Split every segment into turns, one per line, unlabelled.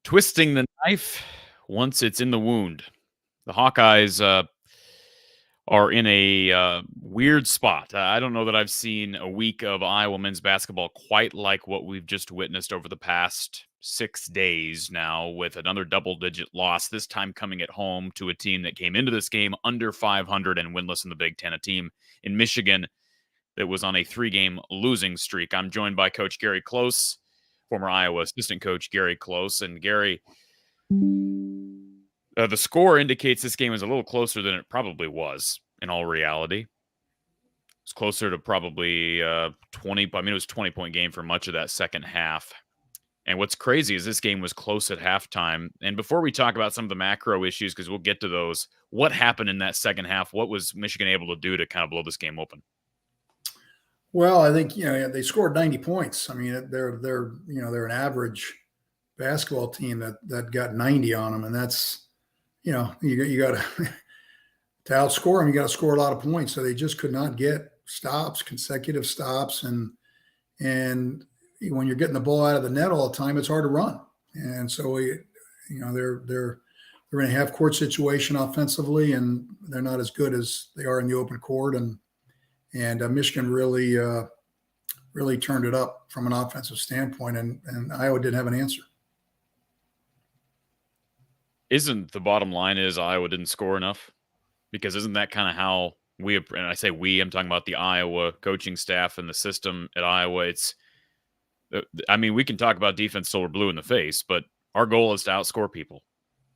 Twisting the knife once it's in the wound. The Hawkeyes are in a weird spot. I don't know that I've seen a week of Iowa men's basketball quite like what we've just witnessed over the past 6 days now, with another double-digit loss, this time coming at home to a team that came into this game under 500 and winless in the Big Ten, a team in Michigan that was on a 3-game losing streak. I'm joined by Coach Gary Close, former Iowa assistant coach Gary Close. And Gary, the score indicates this game is a little closer than it probably was in all reality. It's closer to probably 20. I mean, it was a 20-point game for much of that second half. And what's crazy is this game was close at halftime. And before we talk about some of the macro issues, because we'll get to those, what happened in that second half? What was Michigan able to do to kind of blow this game open?
Well, I think they scored 90 points. I mean, they're an average basketball team that got 90 on them, and that's you got to outscore them. You got to score a lot of points. So they just could not get stops, consecutive stops, and when you're getting the ball out of the net all the time, it's hard to run. And so they're in a half court situation offensively, and they're not as good as they are in the open court. And Michigan really turned it up from an offensive standpoint, and Iowa didn't have an answer.
Isn't the bottom line is Iowa didn't score enough? Because isn't that kind of how we, and I say we, I'm talking about the Iowa coaching staff and the system at Iowa. I mean, we can talk about defense till we're blue in the face, but our goal is to outscore people.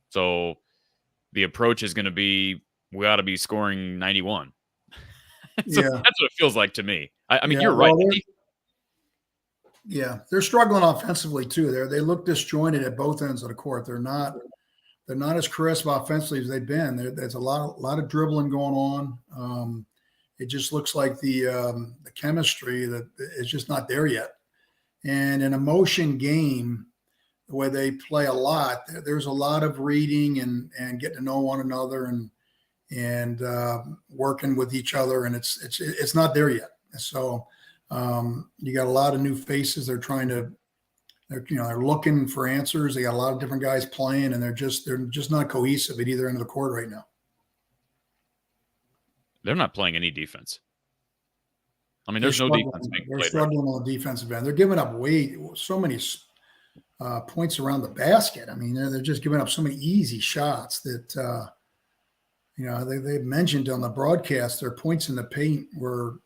So the approach is going to be, we ought to be scoring 91. So yeah. That's what it feels like to me. I mean, you're right.
They're struggling offensively too. They look disjointed at both ends of the court. They're not as crisp offensively as they've been. There's a lot of dribbling going on. It just looks like the chemistry that is just not there yet. And in a motion game, the way they play a lot, there's a lot of reading and getting to know one another and working with each other, and it's not there yet. So you got a lot of new faces. They're looking for answers. They got a lot of different guys playing, and they're just not cohesive at either end of the court right now.
They're not playing any defense. I mean, there's no defense being played.
They're struggling on the defensive end. They're giving up so many points around the basket. I mean, they're just giving up so many easy shots that they mentioned on the broadcast their points in the paint were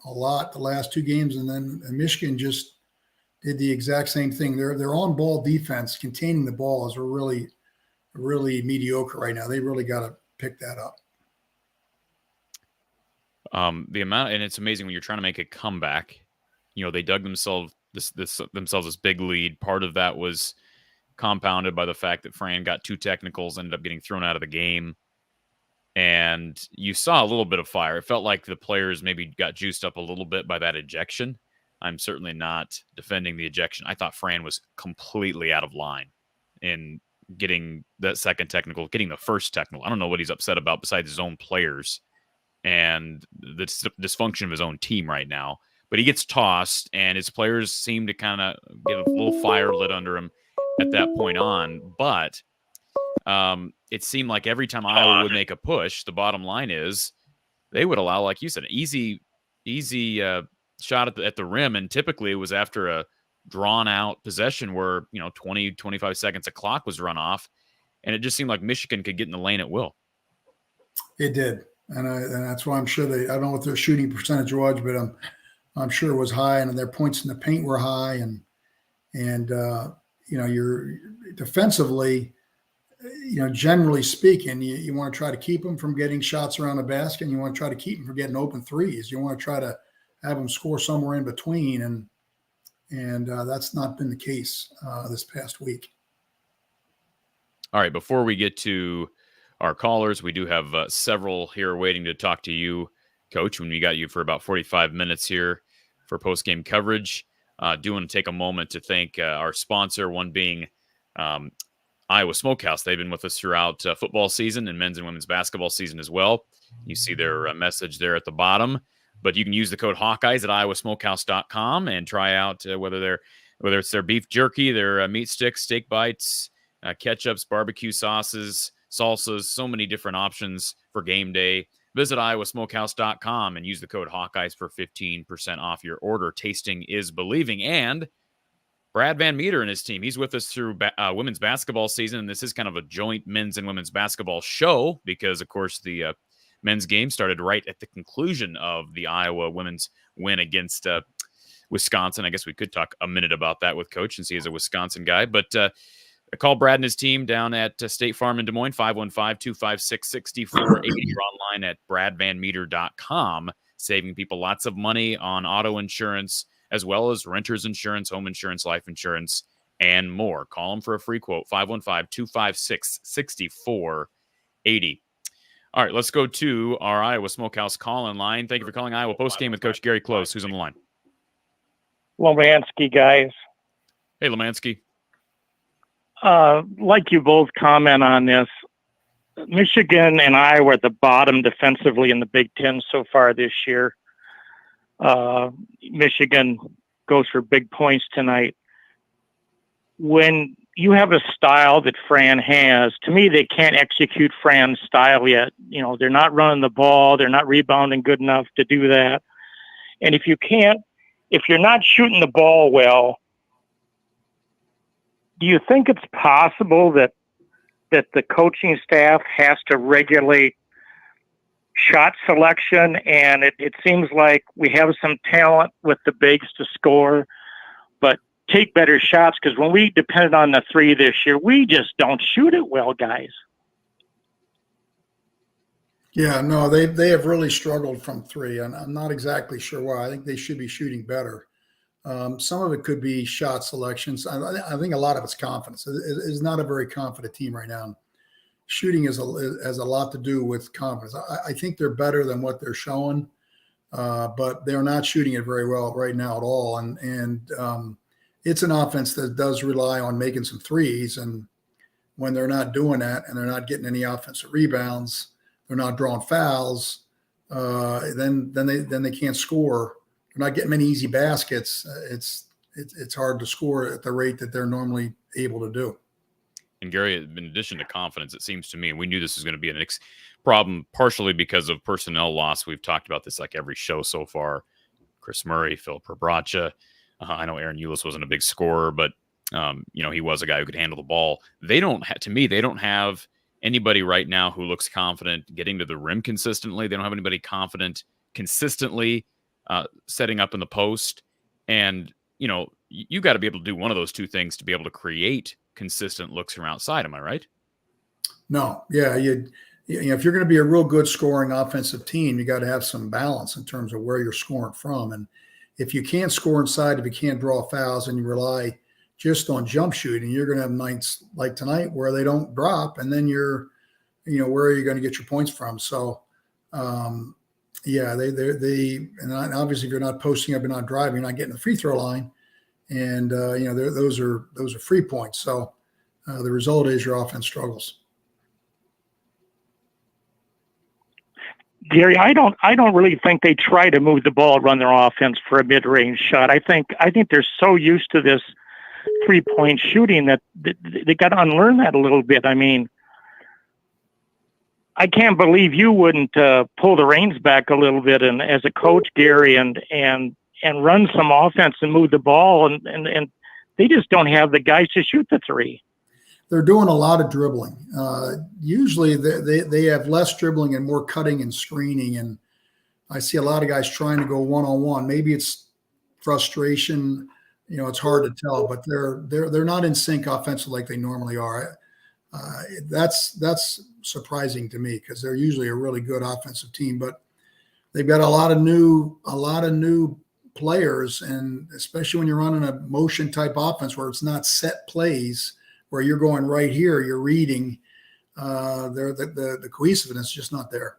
a lot the last 2 games, and Michigan just did the exact same thing. Their on-ball defense, containing the ball, is really, really mediocre right now. They really got to pick that up.
The amount, and it's amazing when you're trying to make a comeback. They dug themselves this big lead. Part of that was compounded by the fact that Fran got 2 technicals, ended up getting thrown out of the game. And you saw a little bit of fire. It felt like the players maybe got juiced up a little bit by that ejection. I'm certainly not defending the ejection. I thought Fran was completely out of line in getting that second technical, getting the first technical. I don't know what he's upset about besides his own players and the dysfunction of his own team right now. But he gets tossed, and his players seem to kind of get a little fire lit under him at that point on. But it seemed like every time Iowa would make a push, the bottom line is they would allow, like you said, an easy shot at the rim. And typically it was after a drawn out possession where, 20, 25 seconds of clock was run off. And it just seemed like Michigan could get in the lane at will.
It did. And that's why I'm sure I don't know what their shooting percentage was, but I'm sure it was high, and their points in the paint were high. And you're defensively, generally speaking, you want to try to keep them from getting shots around the basket, and you want to try to keep them from getting open threes. You want to try to have them score somewhere in between, and that's not been the case this past week.
All right, before we get to our callers, we do have several here waiting to talk to you, Coach, when we got you for about 45 minutes here for post-game coverage. Do want to take a moment to thank our sponsor, one being Iowa Smokehouse. They've been with us throughout football season and men's and women's basketball season as well. You see their message there at the bottom. But you can use the code Hawkeyes at iowasmokehouse.com and try out whether they're whether it's their beef jerky, their meat sticks, steak bites, ketchups, barbecue sauces, salsas, so many different options for game day. Visit iowasmokehouse.com and use the code Hawkeyes for 15% off your order. Tasting is believing. And Brad Van Meter and his team, he's with us through women's basketball season. And this is kind of a joint men's and women's basketball show because, of course, the men's game started right at the conclusion of the Iowa women's win against Wisconsin. I guess we could talk a minute about that with Coach since he is a Wisconsin guy. But call Brad and his team down at State Farm in Des Moines, 515-256-6480. You're online at bradvanmeter.com, saving people lots of money on auto insurance, as well as renter's insurance, home insurance, life insurance, and more. Call them for a free quote, 515-256-6480. All right, let's go to our Iowa Smokehouse call-in line. Thank you for calling Iowa Postgame with Coach Gary Close. Who's on the line?
Lomansky, guys.
Hey, Lomansky.
Like you both comment on this, Michigan and Iowa are at the bottom defensively in the Big Ten so far this year. Michigan goes for big points tonight. When you have a style that Fran has, to me, they can't execute Fran's style yet. You know, they're not running the ball. They're not rebounding good enough to do that. And if you're not shooting the ball well, do you think it's possible that the coaching staff has to regulate shot selection? And it seems like we have some talent with the bigs to score, but take better shots, because when we depended on the three this year, we just don't shoot it well, guys.
Yeah, no, they have really struggled from three, and I'm not exactly sure why. I think they should be shooting better. Some of it could be shot selections. I think a lot of it's confidence. It's not a very confident team right now. Shooting has a lot to do with confidence. I think they're better than what they're showing, but they're not shooting it very well right now at all. And it's an offense that does rely on making some threes. And when they're not doing that and they're not getting any offensive rebounds, they're not drawing fouls, then they can't score. They're not getting many easy baskets. It's hard to score at the rate that they're normally able to do.
And Gary, in addition to confidence, it seems to me, and we knew this was going to be a problem partially because of personnel loss. We've talked about this like every show so far. Chris Murray, Phil Perbracha. I know Aaron Eulis wasn't a big scorer, but he was a guy who could handle the ball. They don't have anybody right now who looks confident getting to the rim consistently. They don't have anybody confident consistently setting up in the post. And, you got to be able to do one of those two things to be able to create consistent looks from outside. Am I right?
No. Yeah. If you're going to be a real good scoring offensive team, you got to have some balance in terms of where you're scoring from. And if you can't score inside, if you can't draw fouls and you rely just on jump shooting, you're going to have nights like tonight where they don't drop, and then where are you going to get your points from? So, yeah, and obviously if you're not posting up, you're not driving, you're not getting the free throw line, and those are free points. So the result is your offense struggles.
Gary, I don't really think they try to move the ball, run their offense for a mid-range shot. I think they're so used to this three-point shooting that they got to unlearn that a little bit. I mean, I can't believe you wouldn't pull the reins back a little bit and as a coach, Gary, and run some offense and move the ball, and they just don't have the guys to shoot the three.
They're doing a lot of dribbling. Usually they have less dribbling and more cutting and screening. And I see a lot of guys trying to go one-on-one. Maybe it's frustration. It's hard to tell, but they're not in sync offensively like they normally are. That's surprising to me because they're usually a really good offensive team, but they've got a lot of new players, and especially when you're running a motion type offense where it's not set plays, where you're going right here, you're reading, the cohesiveness is just not there.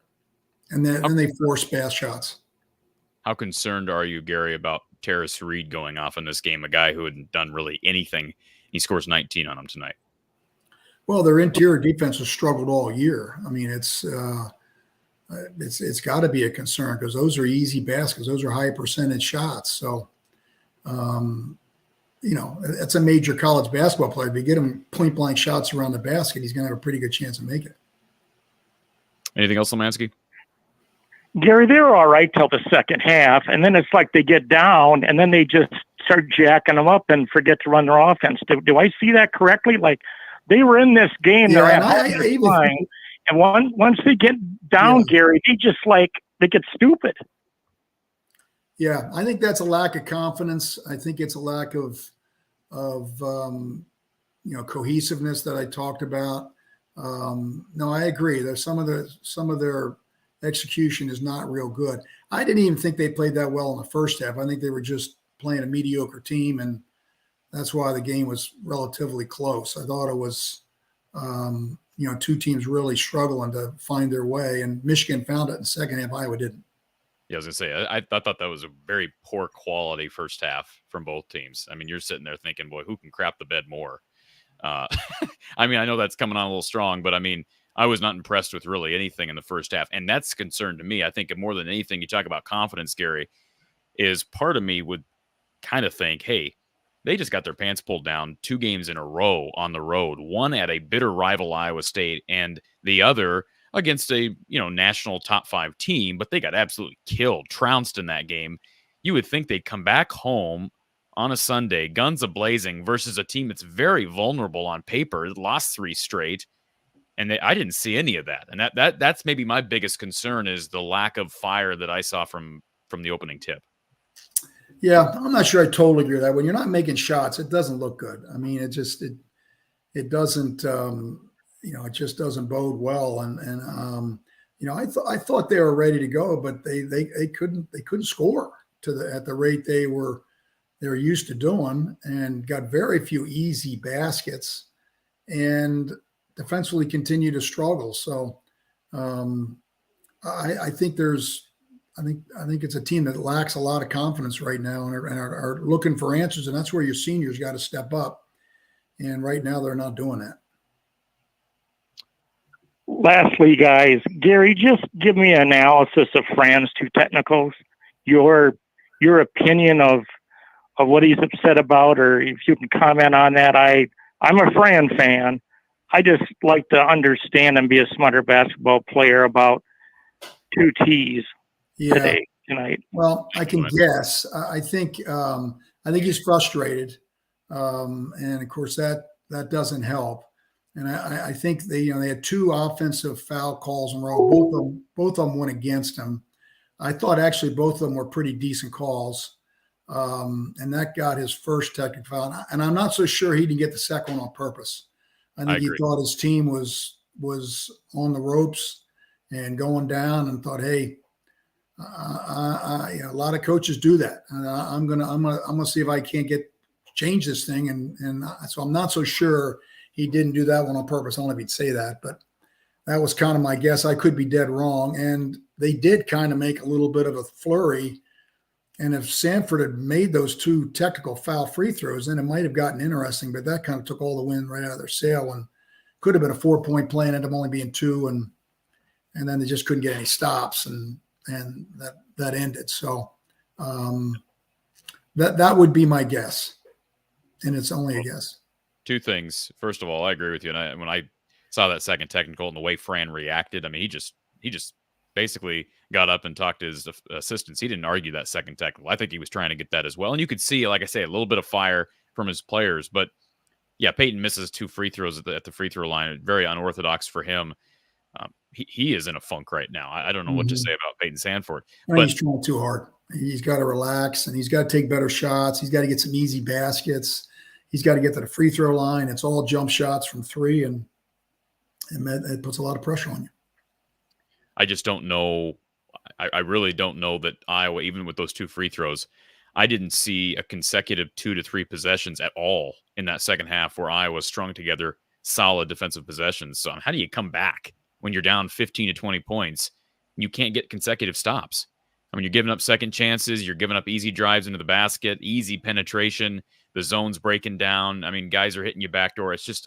And then they force fast shots.
How concerned are you, Gary, about Terrace Reed going off in this game, a guy who hadn't done really anything? He scores 19 on him tonight.
Well, their interior defense has struggled all year. I mean, it's got to be a concern because those are easy baskets. Those are high percentage shots. So, it's a major college basketball player. If you get him point blank shots around the basket, he's going to have a pretty good chance of making it.
Anything else, Lemansky?
Gary, they were all right till the second half, and then it's like they get down, and then they just start jacking them up and forget to run their offense. Do I see that correctly? Like, they were in this game, they're at home, they're flying, and once they get down, Gary, they just they get stupid.
Yeah, I think that's a lack of confidence. I think it's a lack of cohesiveness that I talked about. No, I agree. There's some of their execution is not real good. I didn't even think they played that well in the first half. I think they were just playing a mediocre team, and that's why the game was relatively close. I thought it was, two teams really struggling to find their way, and Michigan found it in the second half. Iowa didn't.
Yeah, I was going to say, I thought that was a very poor quality first half from both teams. I mean, you're sitting there thinking, boy, who can crap the bed more? I mean, I know that's coming on a little strong, but I mean, I was not impressed with really anything in the first half. And that's a concern to me. I think more than anything, you talk about confidence, Gary, is part of me would kind of think, hey, they just got their pants pulled down 2 games in a row on the road, one at a bitter rival Iowa State and the other against a national top 5 team, but they got absolutely killed, trounced in that game. You would think they'd come back home on a Sunday, guns a-blazing, versus a team that's very vulnerable on paper, lost 3 straight, and I didn't see any of that. And that's maybe my biggest concern is the lack of fire that I saw from the opening tip.
Yeah, I'm not sure I totally agree with that. When you're not making shots, it doesn't look good. I mean, it doesn't. It just doesn't bode well. And I thought they were ready to go, but they couldn't score at the rate they were used to doing, and got very few easy baskets, and defensively continue to struggle. So I think it's a team that lacks a lot of confidence right now and are looking for answers, and that's where your seniors got to step up. And right now they're not doing that.
Lastly, guys, Gary, just give me an analysis of Fran's 2 technicals, your opinion of what he's upset about, or if you can comment on that. I'm a Fran fan. I just like to understand and be a smarter basketball player about 2 T's tonight.
Well, I can guess. I think he's frustrated, and of course that doesn't help. And I think they had 2 offensive foul calls in a row. Both of them went against him. I thought actually both of them were pretty decent calls, and that got his first technical foul. And I'm not so sure he didn't get the second one on purpose. I think he thought his team was on the ropes and going down, and thought, hey, a lot of coaches do that. And I'm gonna see if I can't change this thing. And so I'm not so sure he didn't do that one on purpose. I don't know if he'd say that, but that was kind of my guess. I could be dead wrong. And they did kind of make a little bit of a flurry. And if Sanford had made those 2 technical foul free throws, then it might have gotten interesting, but that kind of took all the wind right out of their sail, and could have been a 4-point play and ended up only being 2. And then they just couldn't get any stops, and that ended. So that would be my guess. And it's only a guess.
2 things. First of all, I agree with you. And when I saw that second technical and the way Fran reacted, I mean, he just basically got up and talked to his assistants. He didn't argue that second technical. I think he was trying to get that as well. And you could see, like I say, a little bit of fire from his players. But yeah, Peyton misses 2 free throws at the free throw line. Very unorthodox for him. He is in a funk right now. I don't know what to say about Peyton Sanford. But
he's trying too hard. He's got to relax, and he's got to take better shots. He's got to get some easy baskets. He's got to get to the free throw line. It's all jump shots from 3, and it puts a lot of pressure on you.
I just don't know. I really don't know that Iowa, even with those 2 free throws, I didn't see a consecutive 2 to 3 possessions at all in that second half where Iowa strung together solid defensive possessions. So how do you come back when you're down 15 to 20 points? You can't get consecutive stops. I mean, you're giving up second chances. You're giving up easy drives into the basket, easy penetration. The zone's breaking down. I mean, guys are hitting you backdoor. It's just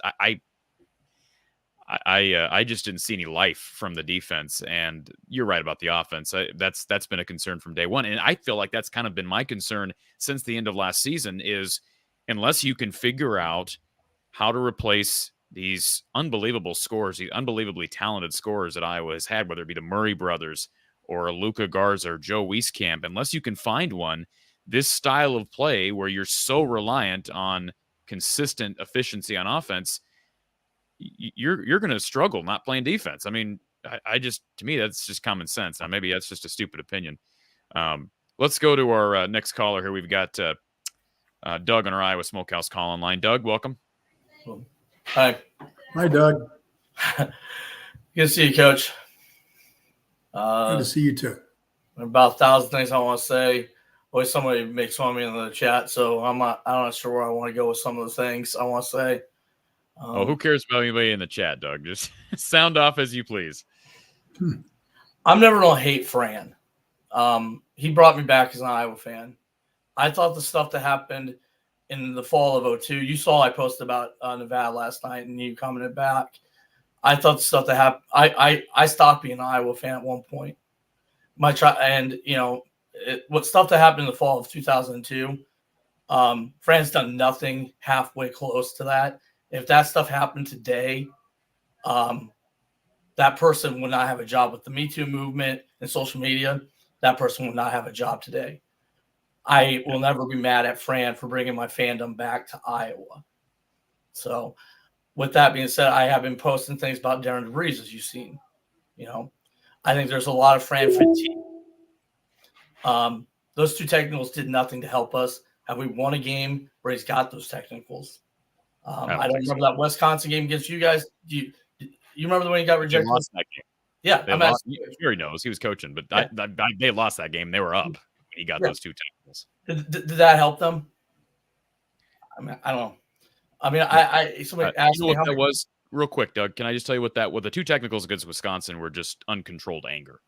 I just didn't see any life from the defense. And you're right about the offense. That's been a concern from day one. And I feel like that's kind of been my concern since the end of last season is unless you can figure out how to replace these unbelievable scores, these unbelievably talented scorers that Iowa has had, whether it be the Murray brothers or a Luka Garza or Joe Wieskamp, unless you can find one, this style of play where you're so reliant on consistent efficiency on offense, you're going to struggle not playing defense. I mean, I just, to me, that's just common sense. Now, maybe that's just a stupid opinion. Let's go to our next caller here. We've got Doug on our Iowa Smokehouse call online. Doug, welcome.
Hi.
Hi, Doug.
Good to see you, Coach.
Good to see you too.
About 1,000 things I want to say. Always somebody makes fun of me in the chat, so I'm not sure where I want to go with some of the things I want to say.
Who cares about anybody in the chat, Doug? Just sound off as you please.
I'm never going to hate Fran. He brought me back as an Iowa fan. I thought the stuff that happened in the fall of 2002, you saw I posted about Nevada last night, and you commented back. I thought the stuff that happened, I stopped being an Iowa fan at one point. What stuff that happened in the fall of 2002, Fran's done nothing halfway close to that. If that stuff happened today, that person would not have a job with the Me Too movement and social media. That person would not have a job today. I will never be mad at Fran for bringing my fandom back to Iowa. So with that being said, I have been posting things about Darren DeVries, as you've seen. I think there's a lot of Fran fatigue. Those two technicals did nothing to help us. Have we won a game where he's got those technicals? I don't remember that Wisconsin game against you guys. Do you remember the one he got rejected?
They lost that game.
Yeah,
I'm asking. Sure, he knows he was coaching, but yeah. They lost that game. They were up. He got those two technicals.
Did that help them? I mean, I don't know. I mean, somebody asked me
what that was. Real quick, Doug, can I just tell you what the two technicals against Wisconsin were just uncontrolled anger.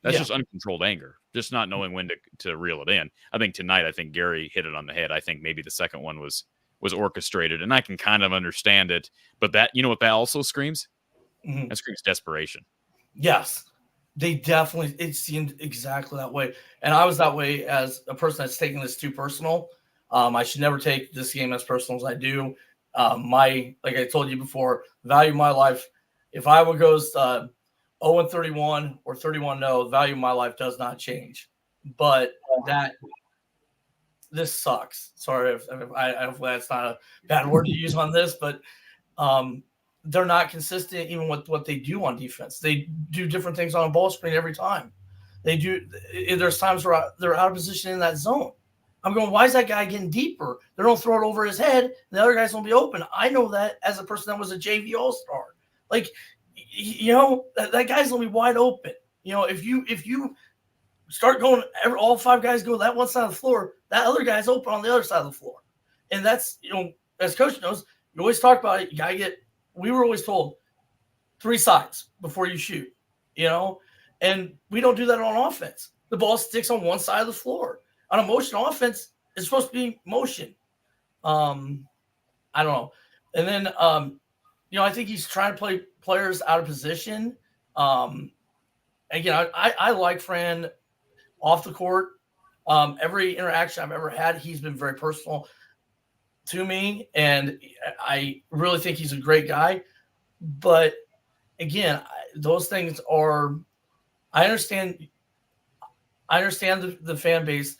That's just uncontrolled anger, just not knowing when to reel it in. I think tonight, Gary hit it on the head. I think maybe the second one was orchestrated, and I can kind of understand it. But that, what that also screams? Mm-hmm. That screams desperation.
Yes, they definitely. It seemed exactly that way, and I was that way as a person that's taking this too personal. I should never take this game as personal as I do. Like I told you before, value of my life. If Iowa goes 0-31 or 31-0, the value of my life does not change. But this sucks. Sorry if hopefully that's not a bad word to use on this, but they're not consistent even with what they do on defense. They do different things on a ball screen every time. There's times where they're out of position in that zone. I'm going, why is that guy getting deeper? They don't throw it over his head, and the other guys won't be open. I know that as a person that was a JV All-Star. Like, that guy's going to be wide open. If you start going, all five guys go that one side of the floor, that other guy's open on the other side of the floor. And that's, as coach knows, you always talk about it. You got to we were always told 3 sides before you shoot, and we don't do that on offense. The ball sticks on one side of the floor. On a motion offense, it's supposed to be motion. I don't know. And then, I think he's trying to play players out of position. Again, I like Fran off the court. Every interaction I've ever had, he's been very personal to me, and I really think he's a great guy. But again, those things are. I understand the fan base.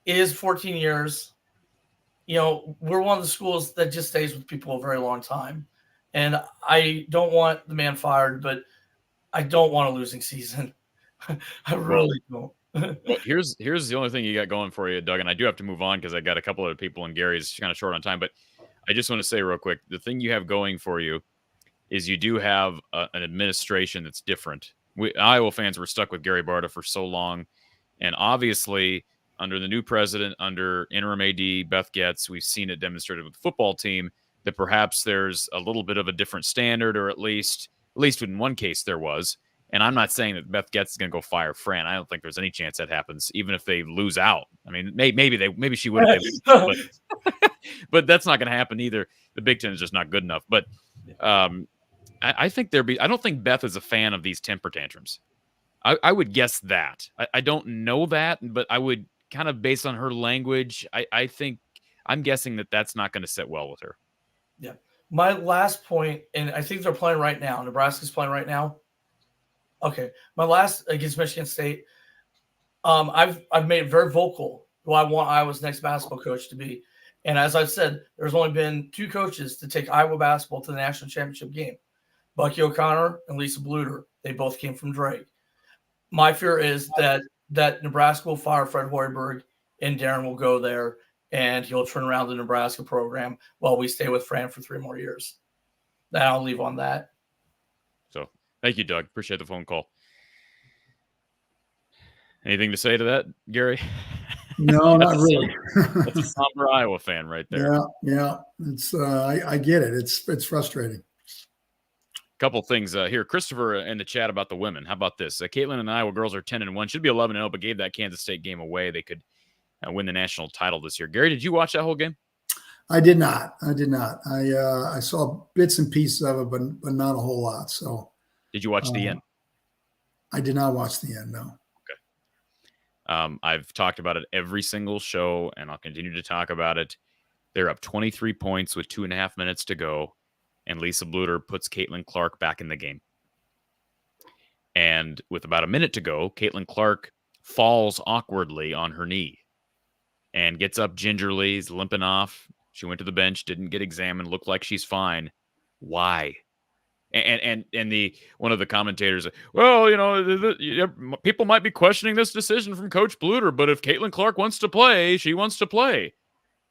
It is 14 years. We're one of the schools that just stays with people a very long time. And I don't want the man fired, but I don't want a losing season. I really don't.
Well, here's the only thing you got going for you, Doug, and I do have to move on because I got a couple other people and Gary's kind of short on time. But I just want to say real quick, the thing you have going for you is you do have an administration that's different. Iowa fans were stuck with Gary Barta for so long, and obviously under the new president, under interim AD Beth Getz, we've seen it demonstrated with the football team that perhaps there's a little bit of a different standard, or at least in one case there was. And I'm not saying that Beth Getz is going to go fire Fran. I don't think there's any chance that happens, even if they lose out. I mean, maybe she would if they lose, but that's not going to happen either. The Big Ten is just not good enough. But I think I don't think Beth is a fan of these temper tantrums. I would guess that. I don't know that, but I would kind of based on her language. I think I'm guessing that that's not going to sit well with her.
Yeah. My last point, and I think they're playing right now. Nebraska's playing right now. Okay. My last against Michigan State. I've made it very vocal who I want Iowa's next basketball coach to be. And as I've said, there's only been 2 coaches to take Iowa basketball to the national championship game. Bucky O'Connor and Lisa Bluter. They both came from Drake. My fear is that Nebraska will fire Fred Hoiberg and Darren will go there and he'll turn around the Nebraska program while we stay with Fran for 3 more years. Then I'll leave on that.
So thank you, Doug. Appreciate the phone call. Anything to say to that, Gary?
No, not really.
That's a somber Iowa fan right there.
Yeah. It's I get it. It's frustrating.
Couple things here. Christopher in the chat about the women. How about this? Caitlin and the Iowa girls are 10-1. Should be 11-0, but gave that Kansas State game away. They could win the national title this year. Gary, did you watch that whole game?
I did not. I saw bits and pieces of it, but not a whole lot. So,
did you watch the end?
I did not watch the end. No.
I've talked about it every single show, and I'll continue to talk about it. They're up 23 points with 2.5 minutes to go, and Lisa Bluter puts Caitlin Clark back in the game. And with about a minute to go, Caitlin Clark falls awkwardly on her knee and gets up gingerly, is limping off. She went to the bench, didn't get examined, looked like she's fine. Why? And the one of the commentators, well, people might be questioning this decision from Coach Bluter, but if Caitlin Clark wants to play, she wants to play.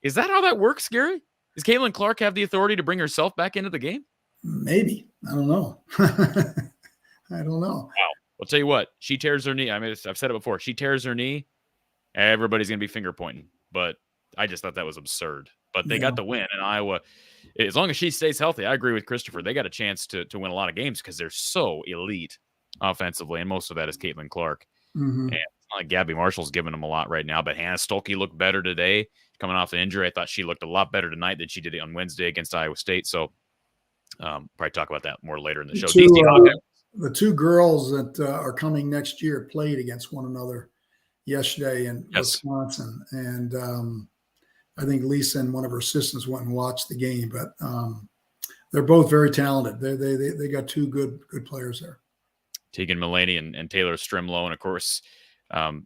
Is that how that works, Gary? Does Caitlin Clark have the authority to bring herself back into the game?
Maybe. I don't know. I don't know.
Wow. I'll tell you what. She tears her knee. I mean, I've said it before. She tears her knee. Everybody's going to be finger pointing. But I just thought that was absurd. But they got the win, and Iowa, as long as she stays healthy, I agree with Christopher. They got a chance to win a lot of games because they're so elite offensively, and most of that is Caitlin Clark.
Mm-hmm.
And it's not like Gabby Marshall's giving them a lot right now, but Hannah Stolke looked better today. Coming off the injury, I thought she looked a lot better tonight than she did on Wednesday against Iowa State. So probably talk about that more later in the show.
The 2 girls that are coming next year played against one another yesterday in Wisconsin. And I think Lisa and one of her assistants went and watched the game, but they're both very talented. They got 2 good players there.
Tegan Mullaney and Taylor Strimlow. And of course,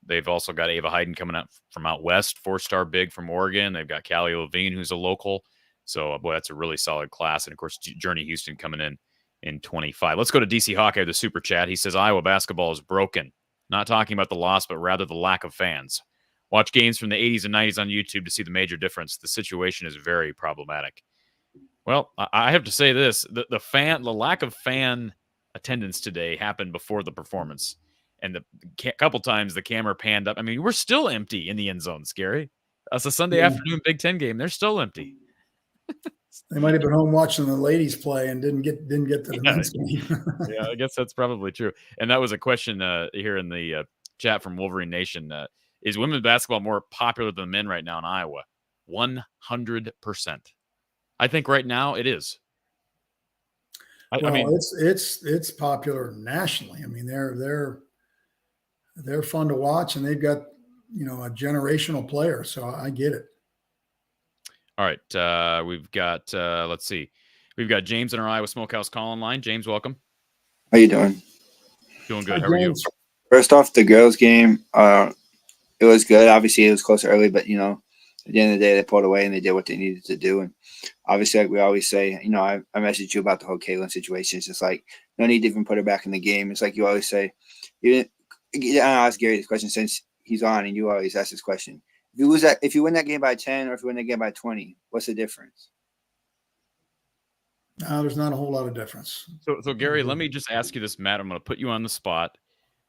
they've also got Ava Hayden coming out from out west, 4-star big from Oregon. They've got Callie Levine, who's a local. So, boy, that's a really solid class. And of course, Journey Houston coming in 25. Let's go to DC Hawkeye, the super chat. He says, Iowa basketball is broken. Not talking about the loss, but rather the lack of fans. Watch games from the 80s and 90s on YouTube to see the major difference. The situation is very problematic. Well, I have to say this. The lack of fan attendance today happened before the performance. And the couple times the camera panned up. I mean, we're still empty in the end zone, Scary. It's a Sunday afternoon Big Ten game. They're still empty.
They might have been home watching the ladies play and didn't get to the men's game.
Yeah, I guess that's probably true. And that was a question here in the chat from Wolverine Nation. Is women's basketball more popular than men right now in Iowa? 100%. I think right now it is. I mean,
it's popular nationally. I mean, they're fun to watch, and they've got a generational player. So I get it.
All right, we've got let's see, we've got James in our Iowa Smokehouse call-in line. James, welcome.
How you doing?
Doing good. How are you?
First off, the girls' game, it was good. Obviously, it was close early, but at the end of the day, they pulled away and they did what they needed to do. And obviously, like we always say, I messaged you about the whole Caitlin situation. It's just like no need to even put her back in the game. It's like you always say. I asked Gary this question since he's on, and you always ask this question. If you win that game by 10 or if you win that game by 20, what's the difference?
No, there's not a whole lot of difference.
So Gary, let me just ask you this, Matt. I'm going to put you on the spot.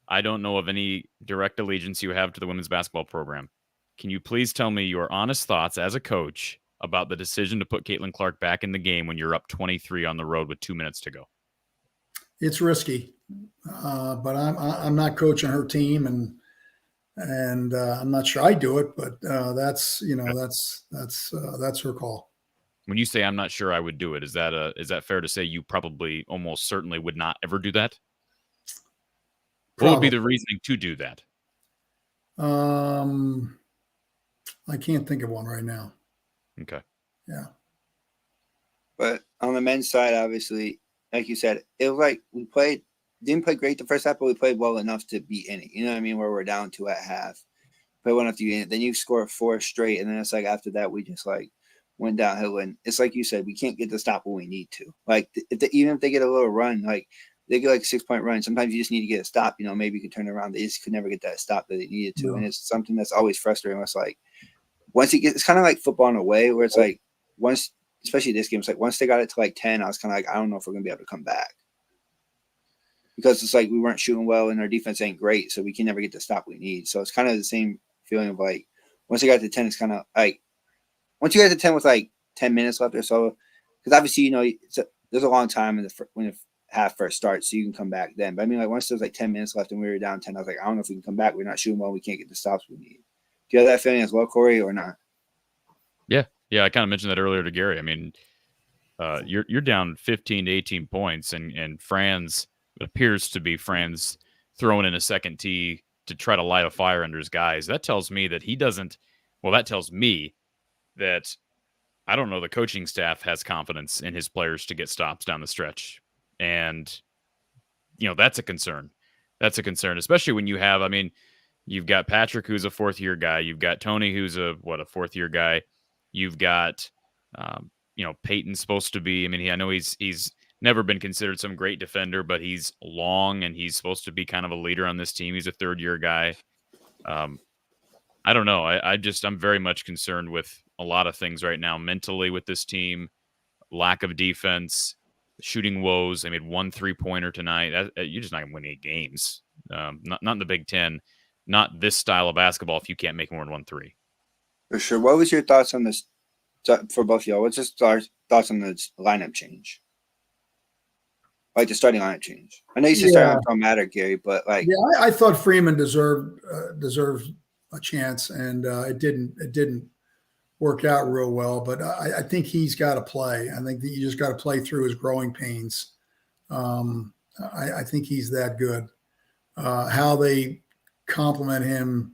I don't know of any direct allegiance you have to the women's basketball program. Can you please tell me your honest thoughts as a coach about the decision to put Caitlin Clark back in the game when you're up 23 on the road with 2 minutes to go?
It's risky, but I'm not coaching her team, and I'm not sure I do it, but that's her call.
When you say I'm not sure I would do it, is that fair to say you probably almost certainly would not ever do that? What would be the reasoning to do that?
I can't think of one right now.
Okay.
Yeah.
But on the men's side, obviously, like you said, it was like we didn't play great the first half, but we played well enough to be in it. You know what I mean? Where we're down 2 at half. Play well enough to be in it. Then you score 4 straight, and then it's like after that, we just like went downhill. And it's like you said, we can't get the stop when we need to. Like, even if they get a little run, like they get like a 6-point run, sometimes you just need to get a stop. You know, maybe you can turn around. They just could never get that stop that they needed to.
No.
And it's something that's always frustrating. It's like, once it's kind of like football in a way where it's like, once, especially this game, it's like once they got it to like 10, I was kind of like, I don't know if we're going to be able to come back. Because it's like we weren't shooting well and our defense ain't great, so we can never get the stop we need. So it's kind of the same feeling of like, once they got to 10, it's kind of like, once you get to 10 with like 10 minutes left or so, because obviously, you know, there's a long time when the half first starts, so you can come back then. But I mean, like once there's like 10 minutes left and we were down 10, I was like, I don't know if we can come back. We're not shooting well. We can't get the stops we need. Do you have that feeling as well, Corey, or not?
Yeah. I kind of mentioned that earlier to Gary. I mean, you're down 15 to 18 points, and Fran's appears to be Fran's throwing in a second tee to try to light a fire under his guys. That tells me that he doesn't. Well, that tells me that I don't know the coaching staff has confidence in his players to get stops down the stretch, and you know that's a concern. That's a concern, especially when you have. I mean, you've got Patrick, who's a 4th-year guy. You've got Tony, who's a 4th-year guy. You've got, you know, Peyton's supposed to be. I mean, I know he's never been considered some great defender, but he's long and he's supposed to be kind of a leader on this team. He's a 3rd-year guy. I don't know. I'm very much concerned with a lot of things right now mentally with this team. Lack of defense, shooting woes. They made 1 3-pointer tonight. You're just not going to win 8 games. Not in the Big Ten. Not this style of basketball if you can't make more than 1 3.
For sure. What was your thoughts on this for both of y'all? What's your thoughts on the lineup change? Like the starting lineup change. I know you said starting lineup don't matter, Gary, but like,
yeah, I thought Freeman deserved a chance, and it didn't work out real well. But I think he's got to play. I think that you just got to play through his growing pains. I think he's that good. How they complement him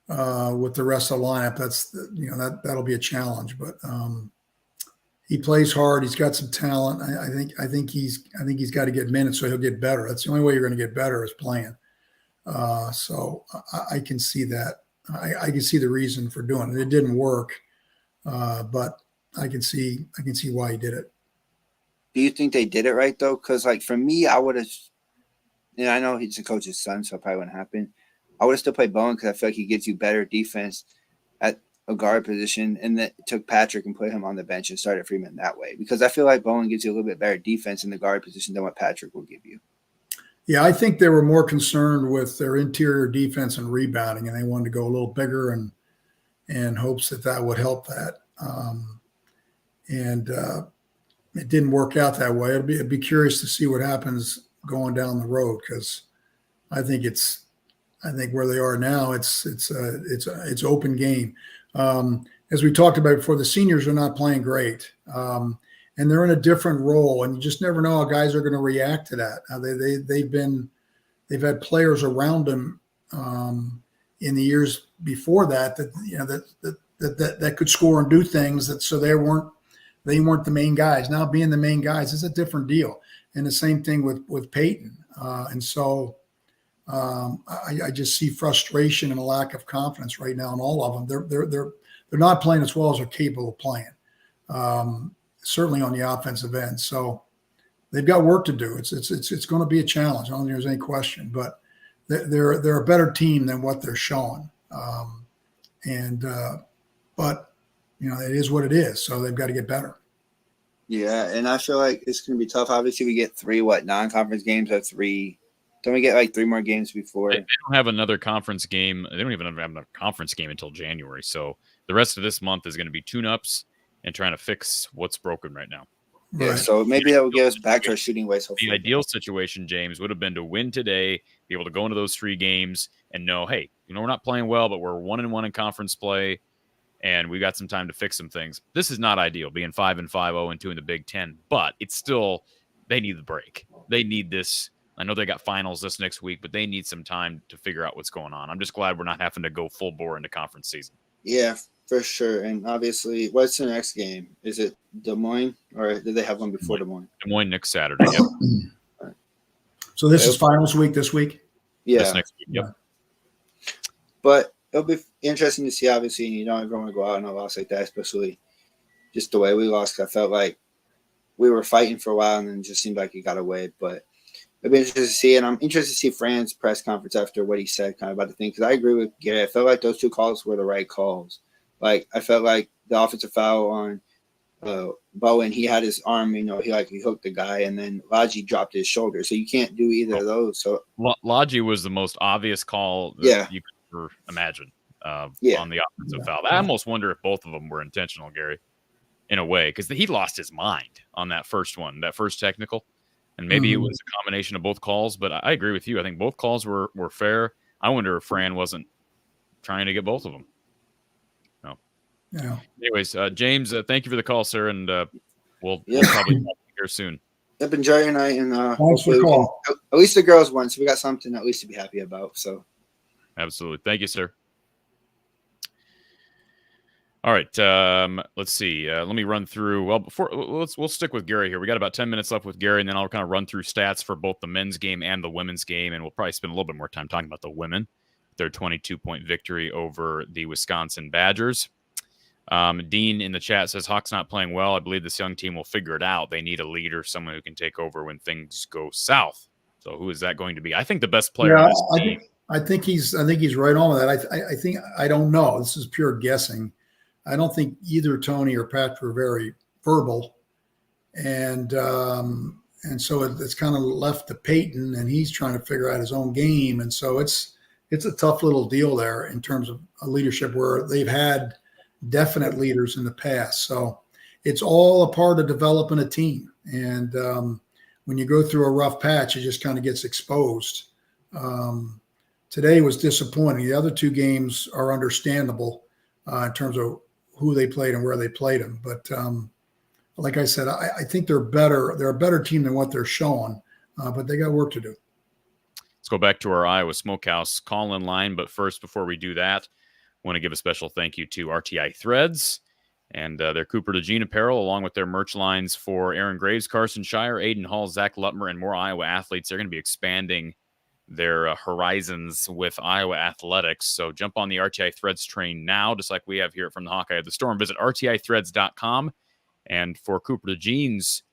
with the rest of the lineup, that'll be a challenge. But he plays hard. He's got some talent. I think he's got to get minutes so he'll get better. That's the only way you're going to get better is playing. So I can see that. I can see the reason for doing it. It didn't work, but I can see why he did it.
Do you think they did it right though? Because like for me, I would have. And I know he's the coach's son, so it probably wouldn't happen. I would have still played Bowen because I feel like he gives you better defense at a guard position, and then took Patrick and put him on the bench and started Freeman that way. Because I feel like Bowen gives you a little bit better defense in the guard position than what Patrick will give you.
Yeah, I think they were more concerned with their interior defense and rebounding, and they wanted to go a little bigger and hopes that would help that. It didn't work out that way. It'd be curious to see what happens going down the road, because I think where they are now, it's open game. As we talked about before, the seniors are not playing great, and they're in a different role, and you just never know how guys are going to react to that. They've had players around them in the years before that that could score and do things so they weren't the main guys. Now being the main guys is a different deal, and the same thing with Peyton, and so. I just see frustration and a lack of confidence right now in all of them. They're not playing as well as they're capable of playing, certainly on the offensive end. So they've got work to do. It's going to be a challenge. I don't think there's any question. But they're a better team than what they're showing. But it is what it is. So they've got to get better.
Yeah, and I feel like it's going to be tough. Obviously, we get 3 non-conference games or 3. Don't we get like 3 more games before?
They don't have another conference game. They don't even have another conference game until January. So the rest of this month is going to be tune-ups and trying to fix what's broken right now.
Yeah, right. So maybe that will get us back to our shooting ways. Hopefully.
The ideal situation, James, would have been to win today, be able to go into those 3 games and know, hey, we're not playing well, but we're 1-1 in conference play, and we got some time to fix some things. This is not ideal, being 5-5, 0-2 in the Big Ten, but it's still they need the break. They need this. I know they got finals this next week, but they need some time to figure out what's going on. I'm just glad we're not having to go full bore into conference season.
Yeah, For sure. And obviously, what's the next game? Is it Des Moines, or did they have one before Des Moines?
Des Moines next Saturday. Yep.
So this is finals week this week?
This
Yeah.
next week. Yep.
But it'll be interesting to see, obviously. You don't ever want to go out in a loss like that, especially just the way we lost. I felt like we were fighting for a while, and then it just seemed like it got away. But it'll be interesting to see. And I'm interested to see Fran's press conference after what he said kind of about the thing, because I agree with Gary. I felt like those 2 calls were the right calls. Like, I felt like the offensive foul on Bowen, he had his arm, he hooked the guy, and then Lodgy dropped his shoulder. So you can't do either of those. So
Lodgy was the most obvious call that you could ever imagine on the offensive foul. I almost wonder if both of them were intentional, Gary, in a way, because he lost his mind on that first one, that first technical. And maybe it was a combination of both calls, but I agree with you. I think both calls were fair. I wonder if Fran wasn't trying to get both of them. No.
Yeah.
Anyways, James, thank you for the call, sir, and we'll probably talk here soon.
Yep, enjoy your night, and
thanks for the call.
At least the girls won, so we got something at least to be happy about. So,
absolutely, thank you, sir. All right, let's see. Let me run through. Well, we'll stick with Gary here. We got about 10 minutes left with Gary, and then I'll kind of run through stats for both the men's game and the women's game, and we'll probably spend a little bit more time talking about the women, their 22-point victory over the Wisconsin Badgers. Dean in the chat says Hawks not playing well. I believe this young team will figure it out. They need a leader, someone who can take over when things go south. So who is that going to be? I think the best player on this team.
I think he's right on with that. I don't know. This is pure guessing. I don't think either Tony or Patrick are very verbal, and so it's kind of left to Peyton, and he's trying to figure out his own game, and so it's a tough little deal there in terms of a leadership where they've had definite leaders in the past. So it's all a part of developing a team, and when you go through a rough patch, it just kind of gets exposed. Today was disappointing. The other 2 games are understandable in terms of who they played and where they played them. But like I said, I think they're better. They're a better team than what they're showing, but they got work to do.
Let's go back to our Iowa Smokehouse call-in line. But first, before we do that, I want to give a special thank you to RTI Threads and their Cooper DeJean apparel, along with their merch lines for Aaron Graves, Carson Shire, Aiden Hall, Zach Lutmer, and more Iowa athletes. They're going to be expanding their horizons with Iowa athletics. So jump on the RTI Threads train now, just like we have here from the Hawkeye of the Storm. Visit rtithreads.com. And for Cooper DeJean's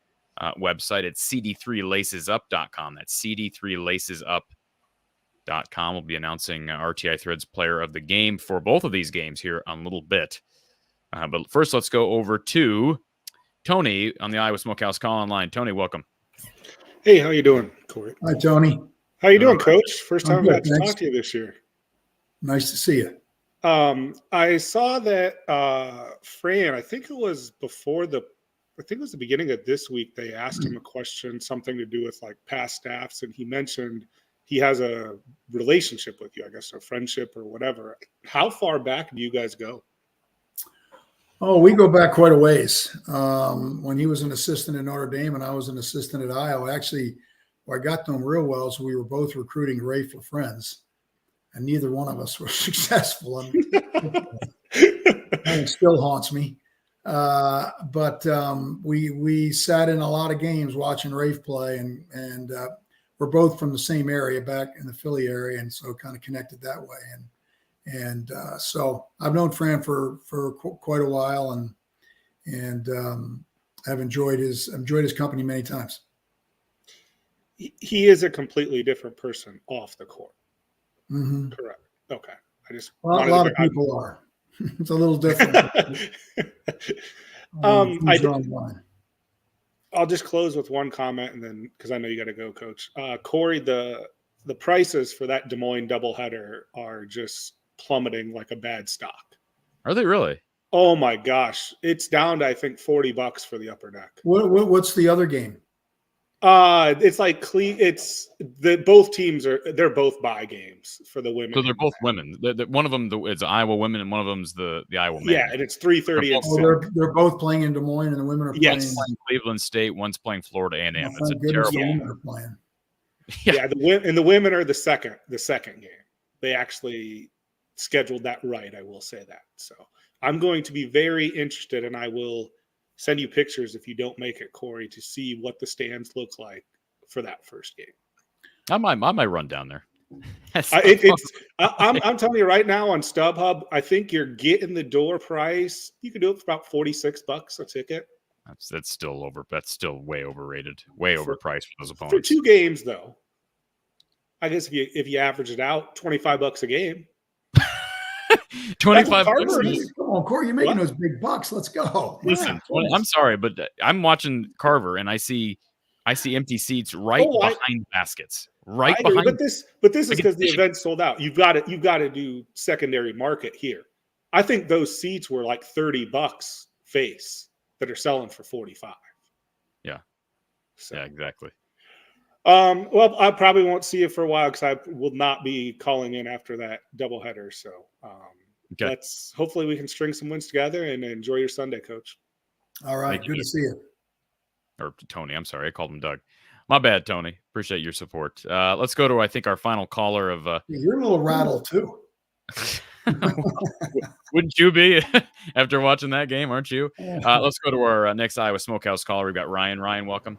website, it's cd3lacesup.com. That's cd3lacesup.com. We'll be announcing RTI Threads player of the game for both of these games here in a little bit. But first, let's go over to Tony on the Iowa Smokehouse call online. Tony, welcome.
Hey, how you doing, Corey?
Hi, Tony.
How you doing, Coach? First time
good,
I got to talk to you this year.
Nice to see you.
I saw that Fran, I think it was the beginning of this week, they asked him a question, something to do with like past staffs, and he mentioned he has a relationship with you, I guess a friendship or whatever. How far back do you guys go?
Oh, we go back quite a ways. When he was an assistant at Notre Dame and I was an assistant at Iowa, actually, where I got to him real well is we were both recruiting Ray for friends, and neither one of us were successful. And it still haunts me. But we sat in a lot of games watching Rafe play, and we're both from the same area back in the Philly area, and so kind of connected that way. And so I've known Fran for quite a while, and I've enjoyed his company many times.
He is a completely different person off the court.
Mm-hmm.
Correct. Okay. I just
a lot of people are. It's a little different.
I'll just close with one comment, and then because I know you got to go, Coach. Corey, the prices for that Des Moines doubleheader are just plummeting like a bad stock.
Are they really?
Oh my gosh, it's down to I think $40 for the upper deck.
What's the other game?
It's like both teams they're both bye games for the women.
So they're both women. One of them is Iowa women, and one of them's the Iowa men.
Yeah, and it's 3:30.
They're both playing in Des Moines, and the women are playing
Cleveland State. One's playing Florida A&M. It's a
terrible.
terrible.
The women are playing.
Yeah, the women are the second game. They actually scheduled that right. I will say that. So I'm going to be very interested, and I will send you pictures if you don't make it, Corey, to see what the stands look like for that first game.
I might run down there.
I'm telling you right now on StubHub, I think you're getting the door price. You can do it for about $46 a ticket.
That's still way overrated, way overpriced for those
For
opponents.
2 games, though. I guess if you average it out, $25 a game.
25
Come
bucks.
on, Corey, you're making those big bucks. Let's go.
Listen, I'm sorry, but I'm watching Carver and I see empty seats behind baskets. Behind.
But this is because the event's sold out. You've got to do secondary market here. I think those seats were like $30 face that are selling for 45.
Yeah. So. Yeah, exactly.
Well, I probably won't see you for a while because I will not be calling in after that doubleheader. So let's hopefully we can string some wins together and enjoy your Sunday, Coach.
All right. Good to see you.
Or Tony, I'm sorry. I called him Doug. My bad, Tony. Appreciate your support. Let's go to, I think, our final caller of...
You're a little rattled, too.
Wouldn't you be after watching that game, aren't you? Let's go to our next Iowa Smokehouse caller. We've got Ryan. Ryan, welcome.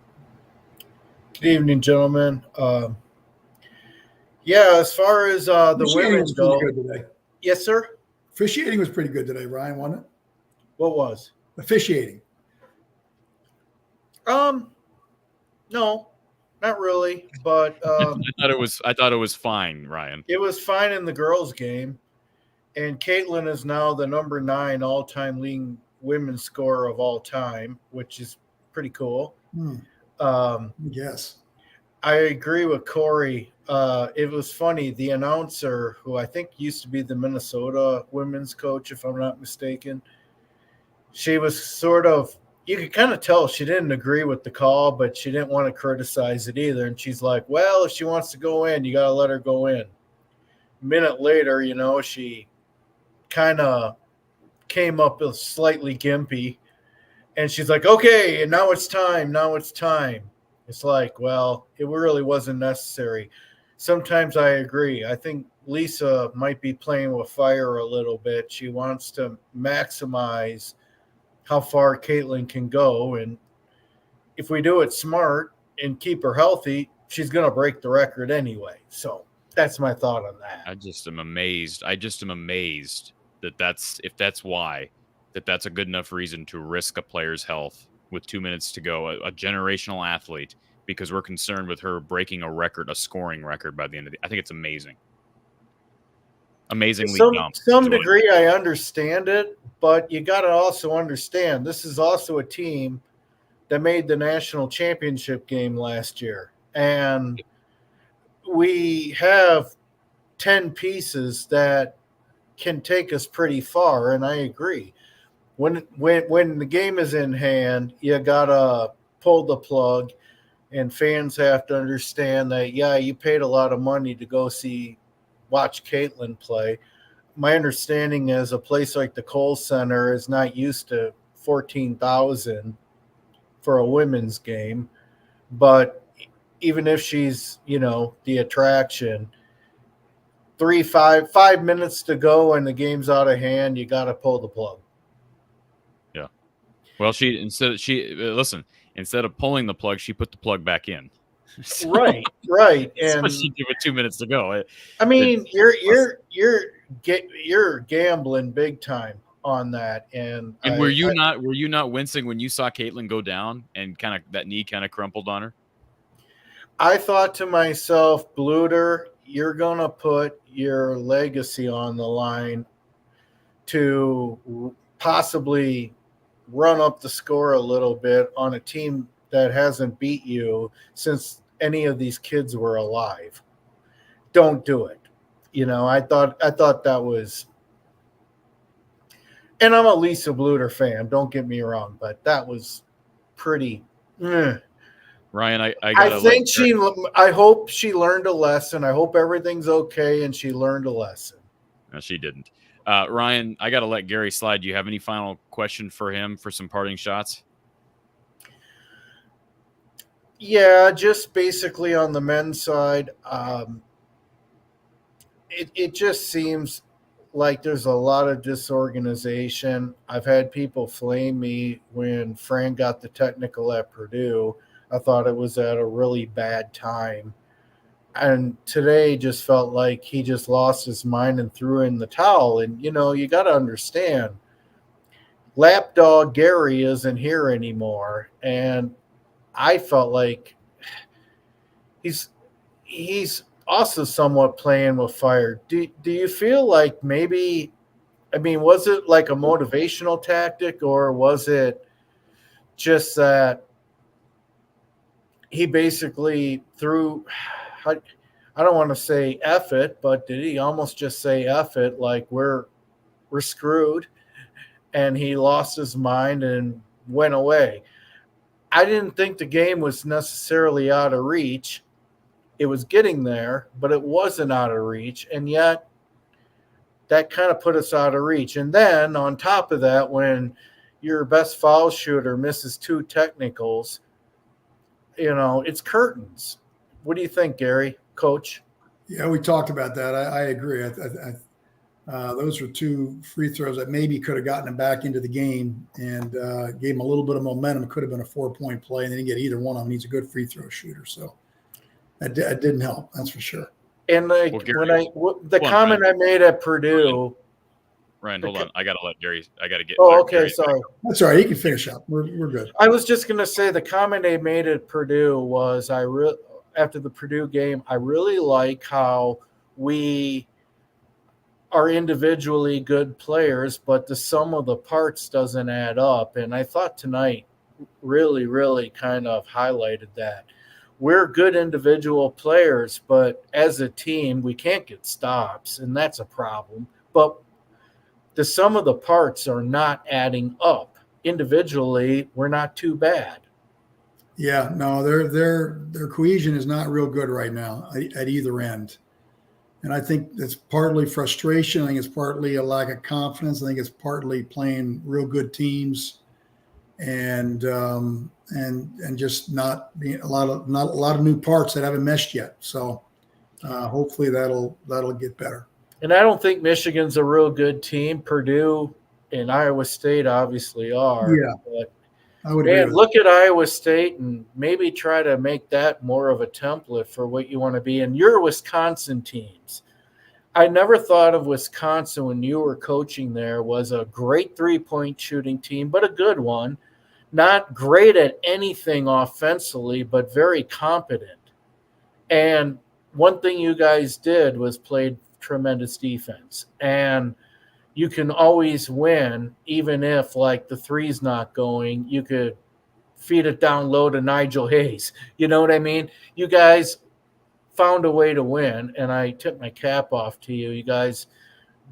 Good evening, gentlemen. As far as the women go... Yes, sir?
Officiating was pretty good today, Ryan, wasn't it?
What was?
Officiating.
No, not really, but
I thought it was fine, Ryan.
It was fine in the girls' game, and Caitlin is now the number 9 all-time leading women's scorer of all time, which is pretty cool.
Yes,
I agree with Corey. It was funny. The announcer, who I think used to be the Minnesota women's coach, if I'm not mistaken, she was sort of. You could kind of tell she didn't agree with the call, but she didn't want to criticize it either. And she's like, well, if she wants to go in, you got to let her go in. A minute later, she kind of came up slightly gimpy. And she's like, okay, and now it's time. Now it's time. It's like, well, it really wasn't necessary. Sometimes I agree. I think Lisa might be playing with fire a little bit. She wants to maximize how far Caitlin can go. And if we do it smart and keep her healthy, she's going to break the record anyway. So that's my thought on that.
I just am amazed that that's a good enough reason to risk a player's health with 2 minutes to go, a generational athlete, because we're concerned with her breaking a scoring record by the end of I think it's amazing. Amazingly dumb.
To some degree, I understand it, but you got to also understand this is also a team that made the national championship game last year, and we have 10 pieces that can take us pretty far. And I agree. When the game is in hand, you gotta pull the plug, and fans have to understand that. Yeah, you paid a lot of money to go watch Caitlin play. My understanding is a place like the Kohl Center is not used to 14,000 for a women's game. But even if she's, the attraction, 5 minutes to go and the game's out of hand, you got to pull the plug.
Yeah. Well, instead of pulling the plug, she put the plug back in.
So, right.
And what she did with 2 minutes to go.
I mean, you're gambling big time on that. And
were you not wincing when you saw Caitlin go down and that knee kind of crumpled on her?
I thought to myself, Bluter, you're gonna put your legacy on the line to possibly run up the score a little bit on a team that hasn't beat you since any of these kids were alive. Don't do it. I thought that was, and I'm a Lisa Bluter fan, don't get me wrong, but that was pretty.
Ryan,
I hope she learned a lesson. I hope everything's okay and she learned a lesson.
No, she didn't. Ryan, I got to let Gary slide. Do you have any final question for him for some parting shots?
Yeah, just basically on the men's side, it just seems like there's a lot of disorganization. I've had people flame me when Fran got the technical at Purdue. I thought it was at a really bad time. And today just felt like he just lost his mind and threw in the towel. And, you know, you got to understand, lapdog Gary isn't here anymore. And I felt like he's also somewhat playing with fire. Do you feel like maybe, I mean, was it like a motivational tactic, or was it just that he basically threw, I don't want to say F it, but did he almost just say F it, like we're screwed, and he lost his mind and went away? I didn't think the game was necessarily out of reach. It was getting there, but it wasn't out of reach, and yet that kind of put us out of reach. And then on top of that, when your best foul shooter misses 2 technicals, you know, it's curtains. What do you think, Gary, Coach?
Yeah, we talked about that. I agree. Those were 2 free throws that maybe could have gotten him back into the game and gave him a little bit of momentum. It could have been a 4-point play, and they didn't get either one of them. He's a good free throw shooter, so that didn't help. That's for sure.
And like the comment I made at Purdue.
Ryan, hold on. I gotta let Gary. I gotta get.
Oh, okay.
Gary.
Sorry.
That's all right. He can finish up. We're good.
I was just gonna say the comment I made at Purdue was after the Purdue game, I really like how we are individually good players, but the sum of the parts doesn't add up. And I thought tonight really, really kind of highlighted that. We're good individual players, but as a team, we can't get stops, and that's a problem. But the sum of the parts are not adding up. Individually, we're not too bad.
Yeah, no, their cohesion is not real good right now at either end. And I think it's partly frustration. I think it's partly a lack of confidence. I think it's partly playing real good teams and just not being a lot of new parts that haven't meshed yet. So hopefully that'll get better.
And I don't think Michigan's a real good team. Purdue and Iowa State obviously are.
Yeah,
but
I would agree.
look at Iowa State and maybe try to make that more of a template for what you want to be. And your Wisconsin teams, I never thought of Wisconsin when you were coaching there was a great 3-point shooting team, but a good one. Not great at anything offensively, but very competent. And one thing you guys did was played tremendous defense. And you can always win, even if, like, the three's not going. You could feed it down low to Nigel Hayes. You know what I mean? You guys found a way to win, and I tip my cap off to you. You guys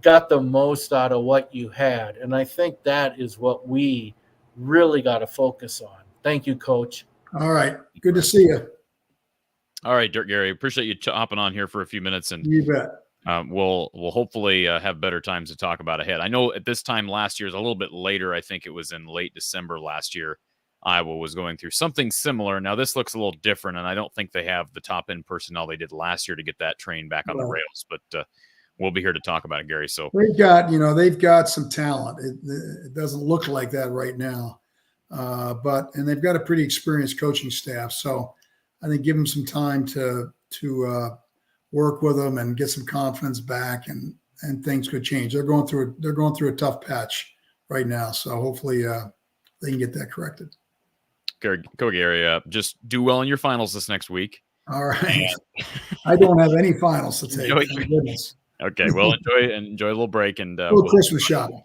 got the most out of what you had, and I think that is what we really got to focus on. Thank you, Coach.
All right. Good to see you.
All right, Dirk, Gary. Appreciate you hopping on here for a few minutes, and
you bet.
We'll hopefully have better times to talk about ahead. I know at this time last year is a little bit later. I think it was in late December last year. Iowa was going through something similar. Now this looks a little different, and I don't think they have the top end personnel they did last year to get that train back on the rails. But we'll be here to talk about it, Gary. So
they've got some talent. It doesn't look like that right now, and they've got a pretty experienced coaching staff. So I think give them some time to work with them and get some confidence back, and things could change. They're going through a tough patch right now. So hopefully they can get that corrected.
Gary, just do well in your finals this next week.
All right. I don't have any finals to take. Thank goodness.
Okay. Well, enjoy a little break and
we'll Christmas shopping.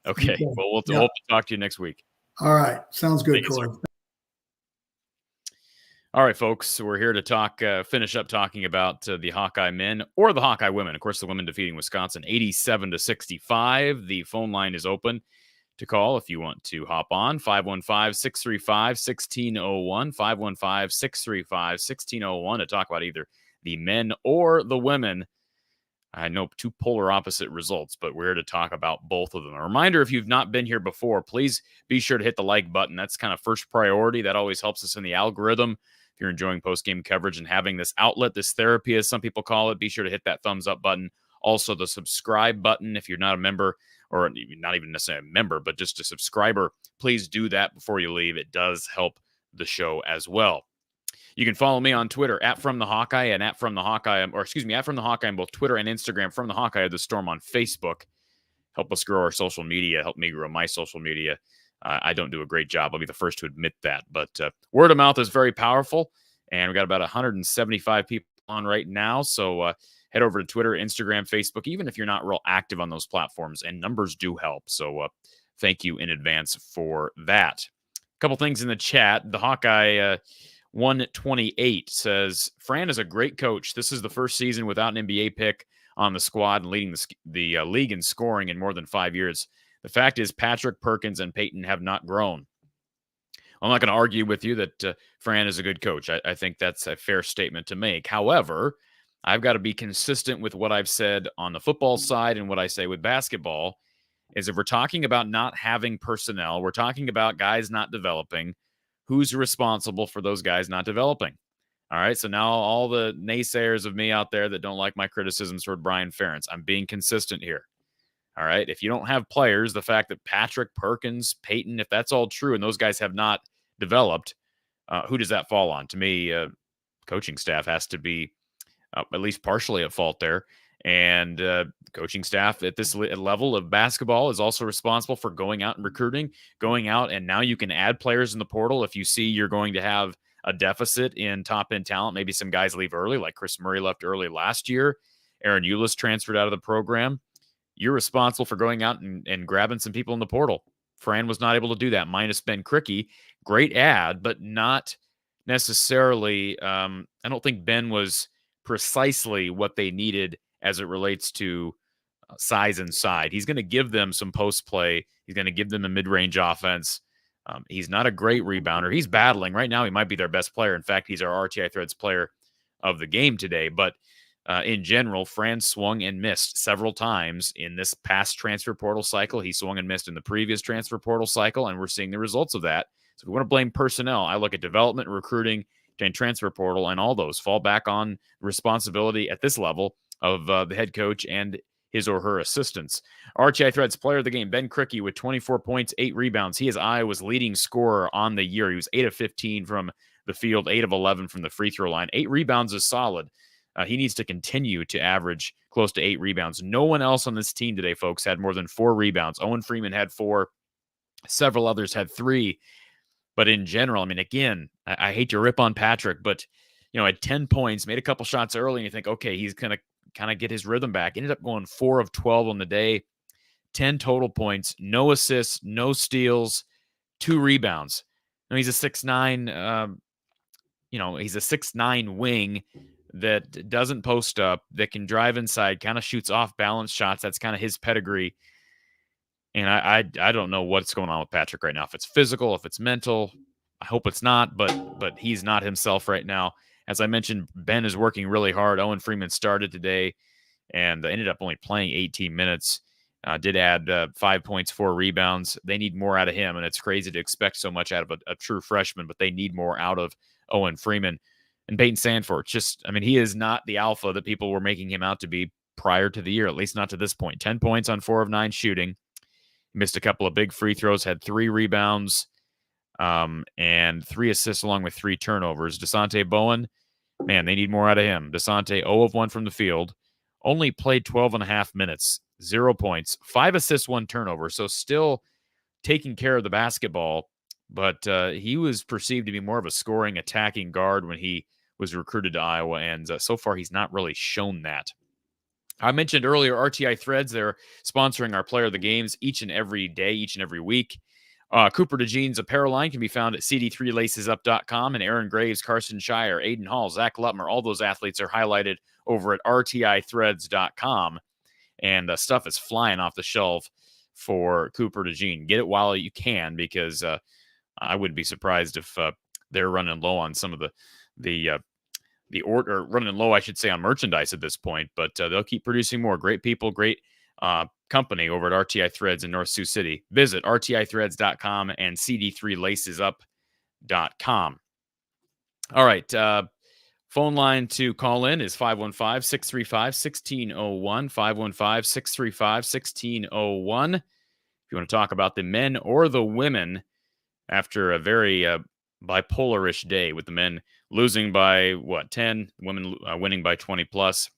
Okay. Well, we'll hope to talk to you next week.
All right. Sounds good, Corey.
All right, folks, we're here to finish up talking about the Hawkeye men or the Hawkeye women. Of course, the women defeating Wisconsin 87-65. The phone line is open to call if you want to hop on. 515-635-1601, 515-635-1601 to talk about either the men or the women. I know 2 polar opposite results, but we're here to talk about both of them. A reminder, if you've not been here before, please be sure to hit the like button. That's kind of first priority. That always helps us in the algorithm. If you're enjoying post-game coverage and having this outlet, this therapy, as some people call it, be sure to hit that thumbs up button. Also, the subscribe button, if you're not a member, or not even necessarily a member, but just a subscriber, please do that before you leave. It does help the show as well. You can follow me on Twitter at From the Hawkeye and at From the Hawkeye, or excuse me, at From the Hawkeye on both Twitter and Instagram. From the Hawkeye of the Storm on Facebook. Help us grow our social media. Help me grow my social media. I don't do a great job. I'll be the first to admit that. But word of mouth is very powerful, and we got about 175 people on right now. So head over to Twitter, Instagram, Facebook, even if you're not real active on those platforms, and numbers do help. So thank you in advance for that. A couple things in the chat. The Hawkeye 128 says, Fran is a great coach. This is the first season without an NBA pick on the squad and leading the league in scoring in more than 5 years. The fact is Patrick, Perkins, and Peyton have not grown. I'm not going to argue with you that Fran is a good coach. I think that's a fair statement to make. However, I've got to be consistent with what I've said on the football side and what I say with basketball. Is if we're talking about not having personnel, we're talking about guys not developing, who's responsible for those guys not developing? All right, so now all the naysayers of me out there that don't like my criticisms toward Brian Ferentz, I'm being consistent here. All right, if you don't have players, the fact that Patrick, Perkins, Peyton, if that's all true and those guys have not developed, who does that fall on? To me, coaching staff has to be at least partially at fault there. And coaching staff at this level of basketball is also responsible for going out and recruiting, going out, and now you can add players in the portal if you see you're going to have a deficit in top-end talent. Maybe some guys leave early, like Chris Murray left early last year. Aaron Eulis transferred out of the program. You're responsible for going out and grabbing some people in the portal. Fran was not able to do that, minus Ben Krikke. Great ad, but not necessarily I don't think Ben was precisely what they needed as it relates to size and side. He's going to give them some post play. He's going to give them a mid-range offense. He's not a great rebounder. He's battling. Right now, he might be their best player. In fact, he's our RTI Threads player of the game today. But in general, Fran swung and missed several times in this past transfer portal cycle. He swung and missed in the previous transfer portal cycle, and we're seeing the results of that. So if we want to blame personnel, I look at development, recruiting, and transfer portal, and all those fall back on responsibility at this level of the head coach and his or her assistants. RTI Threads player of the game, Ben Krikke, with 24 points, 8 rebounds. He is Iowa's leading scorer on the year. He was 8 of 15 from the field, 8 of 11 from the free throw line. 8 rebounds is solid. He needs to continue to average close to 8 rebounds. No one else on this team today, folks, had more than 4 rebounds. Owen Freeman had 4. Several others had 3. But in general, I mean, again, I hate to rip on Patrick, but, at 10 points, made a couple shots early, and you think, okay, he's going to kind of get his rhythm back. Ended up going 4 of 12 on the day, 10 total points, no assists, no steals, 2 rebounds. Now, he's a 6'9", he's a 6'9" wing that doesn't post up, that can drive inside, kind of shoots off balance shots. That's kind of his pedigree. And I don't know what's going on with Patrick right now. If it's physical, if it's mental, I hope it's not, but he's not himself right now. As I mentioned, Ben is working really hard. Owen Freeman started today and ended up only playing 18 minutes. Did add 5 points, 4 rebounds. They need more out of him, and it's crazy to expect so much out of a true freshman, but they need more out of Owen Freeman. And Peyton Sandfort, he is not the alpha that people were making him out to be prior to the year, at least not to this point. 10 points on 4 of 9 shooting. Missed a couple of big free throws, had 3 rebounds, and 3 assists along with 3 turnovers. Desante Bowen, man, they need more out of him. Desante, 0 of 1 from the field, only played 12 and a half minutes, 0 points, 5 assists, 1 turnover. So still taking care of the basketball, but he was perceived to be more of a scoring, attacking guard when he was recruited to Iowa, and so far he's not really shown that. I mentioned earlier RTI Threads. They're sponsoring our player of the games each and every day, each and every week. Cooper DeJean's apparel line can be found at cd3lacesup.com, and Aaron Graves, Carson Shire, Aiden Hall, Zach Lutmer, all those athletes are highlighted over at rtithreads.com, and stuff is flying off the shelf for Cooper DeJean. Get it while you can, because I wouldn't be surprised if they're running low on some of the order, running low, I should say, on merchandise at this point, but they'll keep producing more. Great people, great company over at RTI Threads in North Sioux City. Visit rtithreads.com and cd3lacesup.com. All right. Phone line to call in is 515-635-1601, 515-635-1601. If you want to talk about the men or the women after a very bipolar-ish day with the men losing by, 10? Women winning by 20 plus.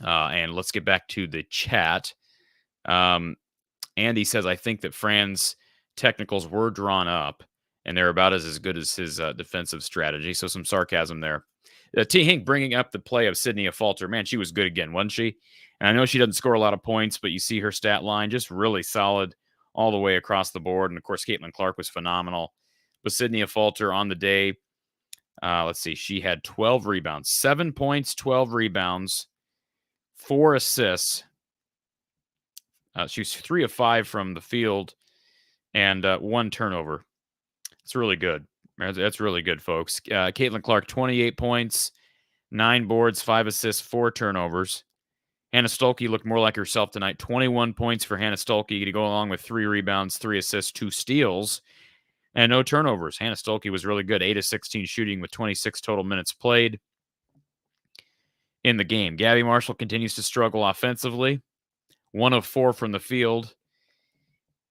And let's get back to the chat. Andy says, I think that Fran's technicals were drawn up, and they're about as good as his defensive strategy. So some sarcasm there. T. Hink bringing up the play of Sydney Falter. Man, she was good again, wasn't she? And I know she doesn't score a lot of points, but you see her stat line just really solid all the way across the board. And, of course, Caitlin Clark was phenomenal. But Sydney Falter on the day, let's see, she had 12 rebounds. 7 points, 12 rebounds, 4 assists. She was 3 of 5 from the field and 1 turnover. It's really good. That's really good, folks. Caitlin Clark, 28 points, 9 boards, 5 assists, 4 turnovers. Hannah Stolke looked more like herself tonight. 21 points for Hannah Stolke to go along with 3 rebounds, 3 assists, 2 steals, and no turnovers. Hannah Stolke was really good. 8 of 16 shooting with 26 total minutes played in the game. Gabby Marshall continues to struggle offensively. 1 of 4 from the field.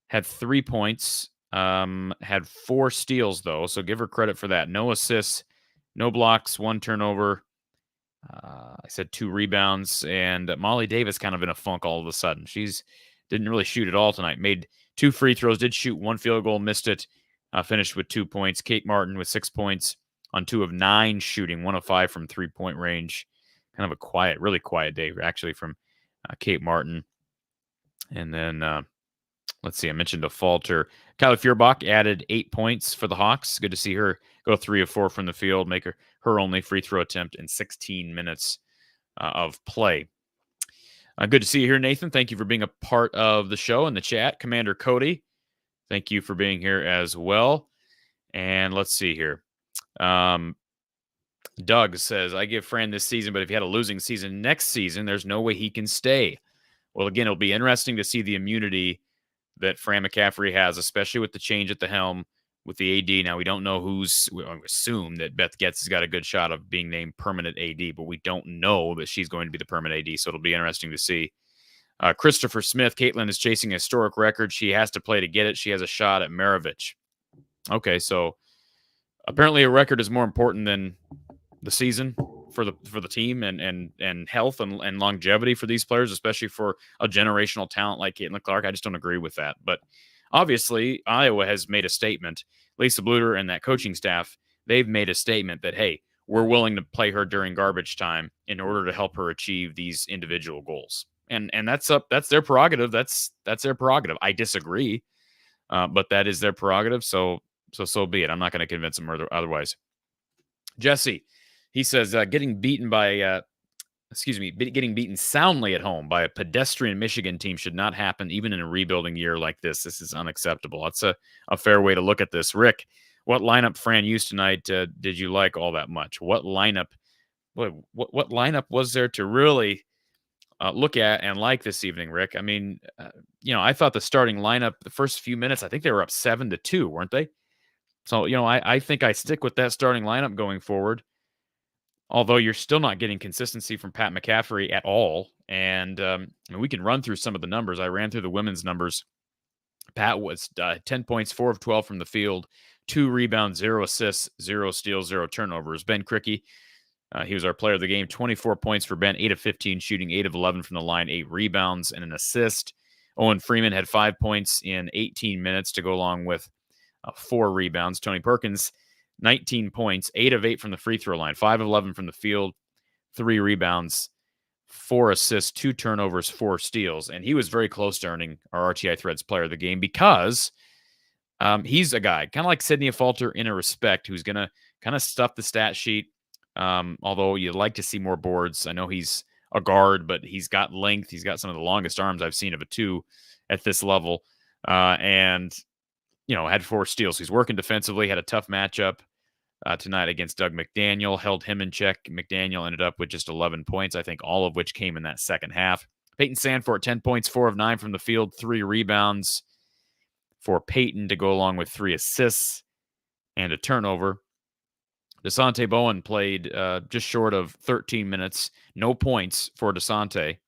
Had 3 points. Had 4 steals, though, so give her credit for that. No assists, no blocks, 1 turnover. I said 2 rebounds, and Molly Davis kind of in a funk all of a sudden. She's didn't really shoot at all tonight. Made 2 free throws, did shoot 1 field goal, missed it. Finished with 2 points. Kate Martin with 6 points on 2 of 9 shooting, 1 of 5 from 3-point range. Kind of a really quiet day, actually, from Kate Martin. And then, let's see, I mentioned a falter. Kylie Feuerbach added 8 points for the Hawks. Good to see her go 3 of 4 from the field, make her only free throw attempt in 16 minutes of play. Good to see you here, Nathan. Thank you for being a part of the show in the chat. Commander Cody, thank you for being here as well. And let's see here. Doug says, I give Fran this season, but if he had a losing season next season, there's no way he can stay. Well, again, it'll be interesting to see the immunity that Fran McCaffery has, especially with the change at the helm with the AD. Now, we don't know we assume that Beth Getz has got a good shot of being named permanent AD, but we don't know that she's going to be the permanent AD, so it'll be interesting to see. Christopher Smith, Caitlin is chasing a historic record. She has to play to get it. She has a shot at Maravich. Okay, so apparently a record is more important than the season for the team and health and longevity for these players, especially for a generational talent like Caitlin Clark. I just don't agree with that. But obviously, Iowa has made a statement. Lisa Bluter and that coaching staff, they've made a statement that, hey, we're willing to play her during garbage time in order to help her achieve these individual goals. And that's their prerogative. That's their prerogative. I disagree, but that is their prerogative. So be it. I'm not going to convince them otherwise. Jesse, he says, getting beaten soundly at home by a pedestrian Michigan team should not happen even in a rebuilding year like this. This is unacceptable. That's a fair way to look at this. Rick, what lineup Fran used tonight did you like all that much? What lineup was there to really look at and like this evening, Rick? I mean, I thought the starting lineup, the first few minutes, I think they were up 7-2, weren't they? So, I think I stick with that starting lineup going forward. Although you're still not getting consistency from Pat McCaffery at all. And we can run through some of the numbers. I ran through the women's numbers. Pat was 10 points, 4 of 12 from the field, 2 rebounds, 0 assists, 0 steals, 0 turnovers. Ben Krikke, he was our player of the game, 24 points for Ben, 8 of 15 shooting, 8 of 11 from the line, 8 rebounds, and an assist. Owen Freeman had 5 points in 18 minutes to go along with 4 rebounds. Tony Perkins, 19 points, 8 of 8 from the free throw line, 5 of 11 from the field, 3 rebounds, 4 assists, 2 turnovers, 4 steals. And he was very close to earning our RTI Threads player of the game because he's a guy, kind of like Sydney Falter in a respect, who's going to kind of stuff the stat sheet. Although you'd like to see more boards. I know he's a guard, but he's got length. He's got some of the longest arms I've seen of a 2 at this level. And, had 4 steals. He's working defensively, had a tough matchup tonight against Doug McDaniel, held him in check. McDaniel ended up with just 11 points, I think all of which came in that second half. Peyton Sandfort, 10 points, 4 of 9 from the field, 3 rebounds for Peyton to go along with 3 assists and a turnover. DeSante Bowen played just short of 13 minutes. No points for DeSante.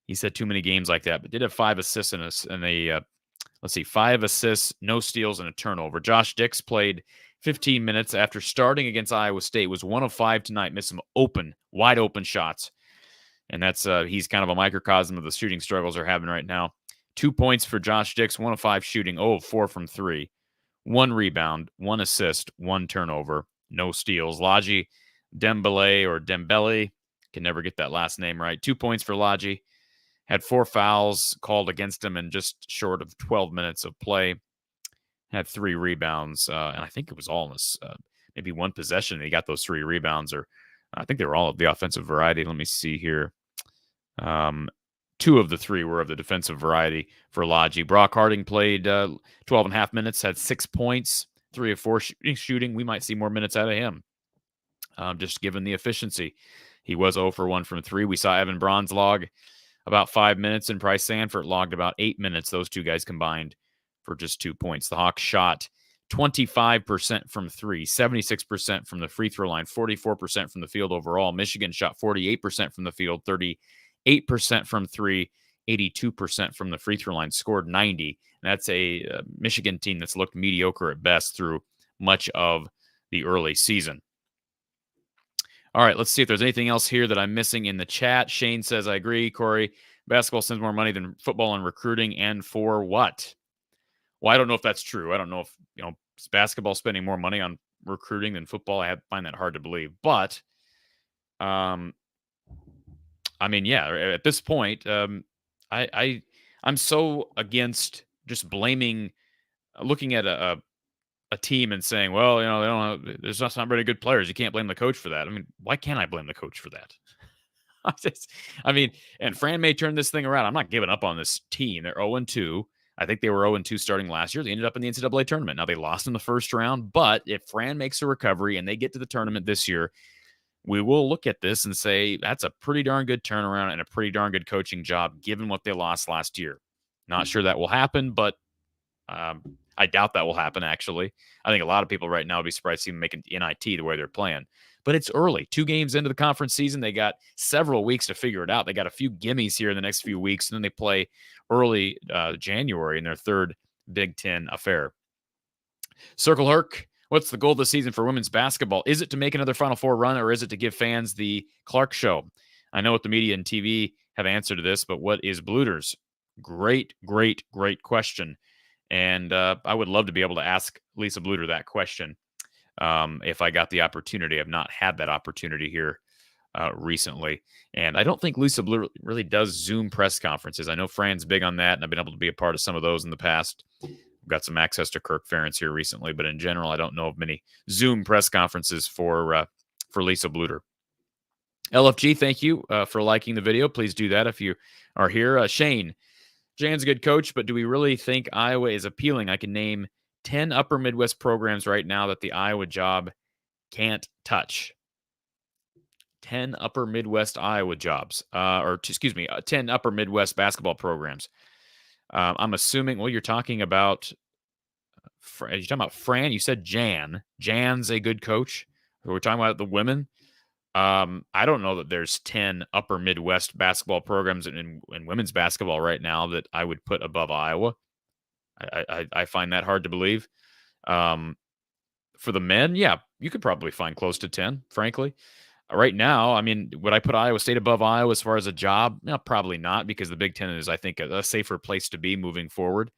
He said too many games like that, but did have 5 assists and a 5 assists, no steals, and a turnover. Josh Dix played 15 minutes after starting against Iowa State. Was 1 of 5 tonight. Missed some wide open shots. And that's he's kind of a microcosm of the shooting struggles they're having right now. 2 points for Josh Dix, 1 of 5 shooting, 0 of 4 from 3. 1 rebound, 1 assist, 1 turnover, no steals. Laji Dembele, can never get that last name right. 2 points for Laji. Had 4 fouls called against him in just short of 12 minutes of play. Had 3 rebounds, and I think it was almost maybe 1 possession. And he got those 3 rebounds, or I think they were all of the offensive variety. Let me see here. 2 of the 3 were of the defensive variety for Laji. Brock Harding played 12 and a half minutes, had 6 points, 3 of 4 shooting. We might see more minutes out of him, just given the efficiency. He was 0 for 1 from 3. We saw Evan Braun's log about 5 minutes, and Price Sanford logged about 8 minutes. Those 2 guys combined for just 2 points. The Hawks shot 25% from 3, 76% from the free throw line, 44% from the field overall. Michigan shot 48% from the field, 38% from 3, 82% from the free throw line, scored 90. And that's a Michigan team that's looked mediocre at best through much of the early season. All right, let's see if there's anything else here that I'm missing in the chat. Shane says, I agree, Corey. Basketball sends more money than football in recruiting, and for what? Well, I don't know if that's true. I don't know if, is basketball spending more money on recruiting than football. I find that hard to believe. But, I mean, yeah, at this point, I'm so against just looking at a team and saying, well, they don't have, there's not very good players. You can't blame the coach for that. I mean, why can't I blame the coach for that? And Fran may turn this thing around. I'm not giving up on this team. They're 0-2. I think they were 0-2 starting last year. They ended up in the NCAA tournament. Now, they lost in the first round, but if Fran makes a recovery and they get to the tournament this year, we will look at this and say that's a pretty darn good turnaround and a pretty darn good coaching job given what they lost last year. Not sure that will happen, but I doubt that will happen, actually. I think a lot of people right now would be surprised to see them making NIT the way they're playing. But it's early. 2 games into the conference season. They got several weeks to figure it out. They got a few gimmies here in the next few weeks, and then they play early January in their 3rd Big Ten affair. Circle Herc, what's the goal this season for women's basketball? Is it to make another Final Four run, or is it to give fans the Clark show? I know what the media and TV have answered to this, but what is Bluter's? Great question. And I would love to be able to ask Lisa Bluter that question if I got the opportunity. I've not had that opportunity here recently. And I don't think Lisa Bluter really does Zoom press conferences. I know Fran's big on that, and I've been able to be a part of some of those in the past. I've got some access to Kirk Ferentz here recently, but in general, I don't know of many Zoom press conferences for Lisa Bluter. LFG, thank you for liking the video. Please do that if you are here. Shane, Jan's a good coach, but do we really think Iowa is appealing? I can name 10 upper Midwest programs right now that the Iowa job can't touch. 10 upper Midwest Iowa jobs, 10 upper Midwest basketball programs. I'm assuming, well, you're talking about Fran. You said Jan. Jan's a good coach. We're talking about the women. I don't know that there's 10 upper Midwest basketball programs in women's basketball right now that I would put above Iowa. I find that hard to believe. For the men, yeah, you could probably find close to 10, frankly. Right now, I mean, would I put Iowa State above Iowa as far as a job? No, probably not, because the Big Ten is, I think, a safer place to be moving forward.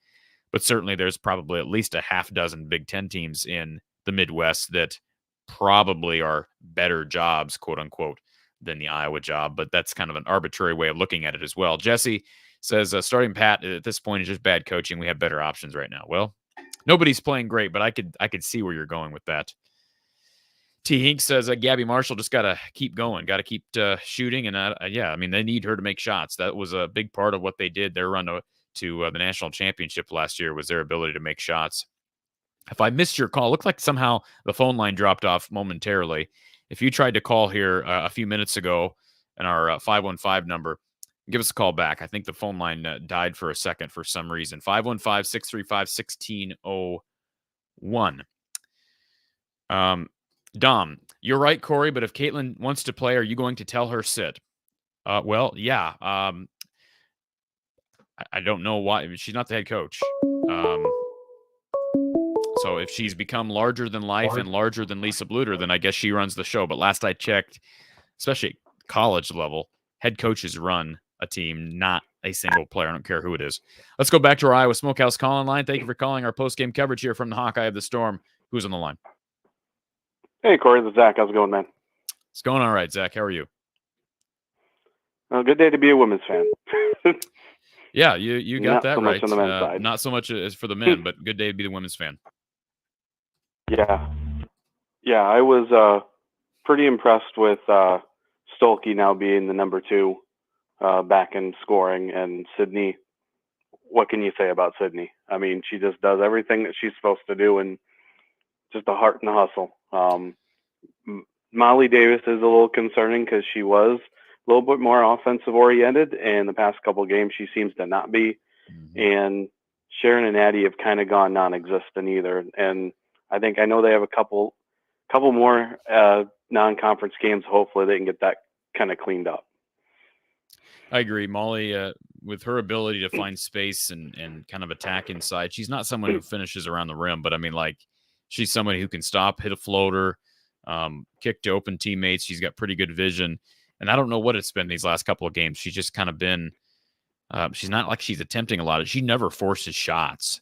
But certainly there's probably at least a half dozen Big Ten teams in the Midwest that probably are better jobs, quote unquote, than the Iowa job. But that's kind of an arbitrary way of looking at it as well. Jesse says, starting Pat at this point is just bad coaching. We have better options right now. Well, nobody's playing great, but I could see where you're going with that. T. Hink says, Gabby Marshall just got to keep going, got to keep shooting. And yeah, I mean, they need her to make shots. That was a big part of what they did. Their run to the national championship last year was their ability to make shots. If I missed your call, it looked like somehow the phone line dropped off momentarily. If you tried to call here a few minutes ago in our 515 number, give us a call back. I think the phone line died for a second for some reason. 515-635-1601. Dom, you're right, Corey, but if Caitlin wants to play, are you going to tell her sit? Well, yeah. I don't know why. She's not the head coach. So if she's become larger than life and larger than Lisa Bluter, then I guess she runs the show. But last I checked, especially college level, head coaches run a team, not a single player. I don't care who it is. Let's go back to our Iowa Smokehouse call-in line. Thank you for calling our post-game coverage here from the Hawkeye of the Storm. Who's on the line?
Hey, Corey, this is Zach. How's it going, man?
It's going all right, Zach. How are you?
Well, good day to be a women's fan.
Yeah, you got
Not
that
so much
right.
on the men's side.
Not so much as for the men, but good day to be the women's fan.
Yeah, I was pretty impressed with Stolke now being the number 2 back in scoring, and Sydney. What can you say about Sydney? I mean, she just does everything that she's supposed to do, and just the heart and the hustle. Molly Davis is a little concerning because she was a little bit more offensive oriented, and the past couple of games she seems to not be.
Mm-hmm.
And Sharon and Addie have kind of gone non-existent either. And I know they have a couple more non-conference games. Hopefully they can get that kind of cleaned up.
I agree. Molly, with her ability to find space and kind of attack inside, she's not someone who finishes around the rim, but I mean, like, she's somebody who can stop, hit a floater, kick to open teammates. She's got pretty good vision. And I don't know what it's been these last couple of games. She's just kind of been she's not like she's attempting a lot. She never forces shots.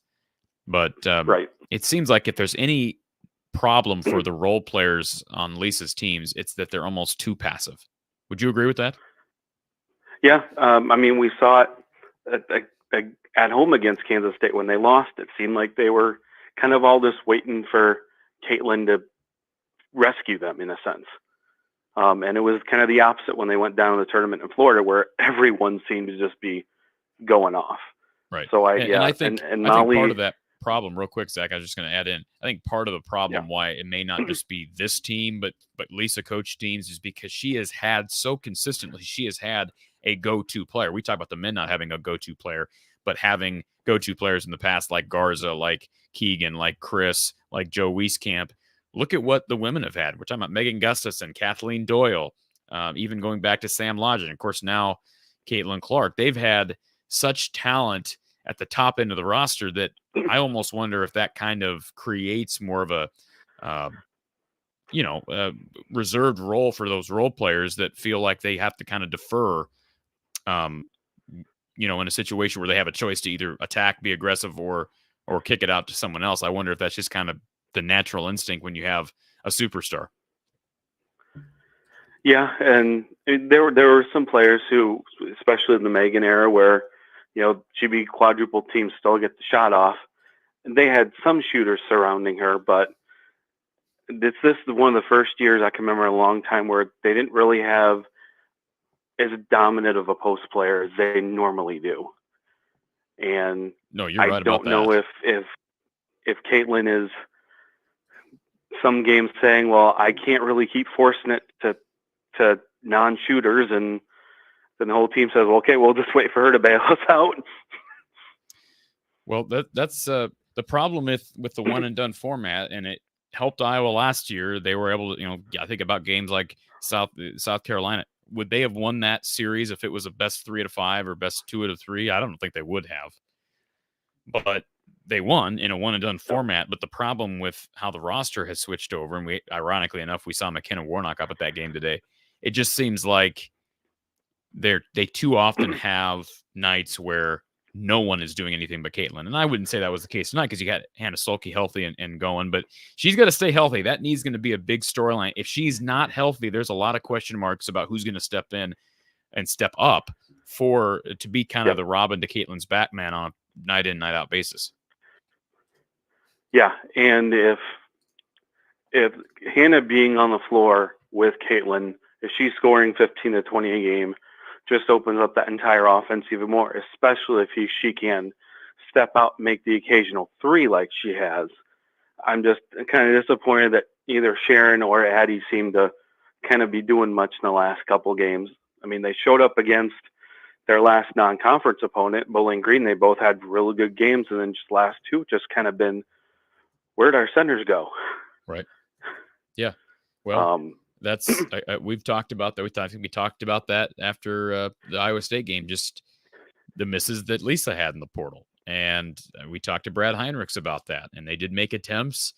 But
right.
It seems like if there's any problem for the role players on Lisa's teams, it's that they're almost too passive. Would you agree with that?
Yeah. I mean, we saw it at home against Kansas State when they lost. It seemed like they were kind of all just waiting for Caitlin to rescue them in a sense. And it was kind of the opposite when they went down to the tournament in Florida, where everyone seemed to just be going off.
Right.
So
I think
Molly,
part of that problem, real quick, Zach, I was just going to add in, I think part of the problem why it may not just be this team, but Lisa coach teams, is because she has had so consistently, she has had a go-to player. We talk about the men not having a go-to player, but having go-to players in the past, like Garza, like Keegan, like Chris, like Joe Wieskamp. Look at what the women have had. We're talking about Megan Gustafson, Kathleen Doyle, even going back to Sam Lodge, and of course now Caitlin Clark. They've had such talent at the top end of the roster that I almost wonder if that kind of creates more of a, reserved role for those role players that feel like they have to kind of defer, in a situation where they have a choice to either attack, be aggressive, or kick it out to someone else. I wonder if that's just kind of the natural instinct when you have a superstar.
Yeah, and there were some players who, especially in the Megan era, where she'd be quadruple team, still get the shot off. And they had some shooters surrounding her, but this is one of the first years I can remember in a long time where they didn't really have as dominant of a post player as they normally do. And
no, you're right.
I don't know if Caitlin is some games saying, well, I can't really keep forcing it to non-shooters, and then the whole team says, well, okay, we'll just wait for her to bail us out.
Well, that's the problem with the one and done format, and it helped Iowa last year. They were able to, I think about games like South Carolina. Would they have won that series if it was a best 3 out of 5 or best 2 out of 3? I don't think they would have, but they won in a one and done format. But the problem with how the roster has switched over, and ironically enough, we saw McKenna Warnock up at that game today. It just seems like they too often have nights where no one is doing anything but Caitlin. And I wouldn't say that was the case tonight because you got Hannah Stolke healthy and going, but she's got to stay healthy. That needs going to be a big storyline. If she's not healthy, there's a lot of question marks about who's going to step in and step up to be kind of the Robin to Caitlin's Batman on a night in, night out basis.
Yeah. And if Hannah being on the floor with Caitlin, if she's scoring 15 to 20 a game, just opens up that entire offense even more, especially if she can step out and make the occasional 3 like she has. I'm just kind of disappointed that either Sharon or Addie seem to kind of be doing much in the last couple games. I mean, they showed up against their last non-conference opponent, Bowling Green. They both had really good games, and then just last 2 just kind of been, where'd our centers go?
Right. Yeah. Well, that's we've talked about that. We talked about that after the Iowa State game, just the misses that Lisa had in the portal. And we talked to Brad Heinrichs about that. And they did make attempts,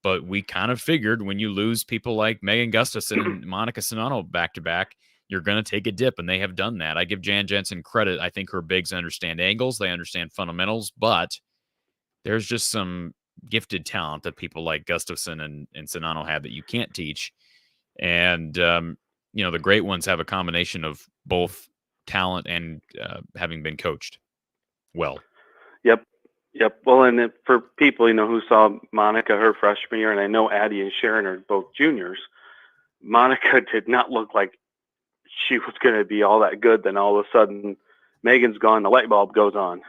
but we kind of figured when you lose people like Megan Gustafson and Monica Sonano back-to-back, you're going to take a dip, and they have done that. I give Jan Jensen credit. I think her bigs understand angles. They understand fundamentals, but there's just some gifted talent that people like Gustafson and Sonano have that you can't teach. And, the great ones have a combination of both talent and having been coached well.
Yep. Well, and for people, who saw Monica her freshman year, and I know Addie and Sharon are both juniors, Monica did not look like she was going to be all that good. Then all of a sudden, Megan's gone. The light bulb goes on.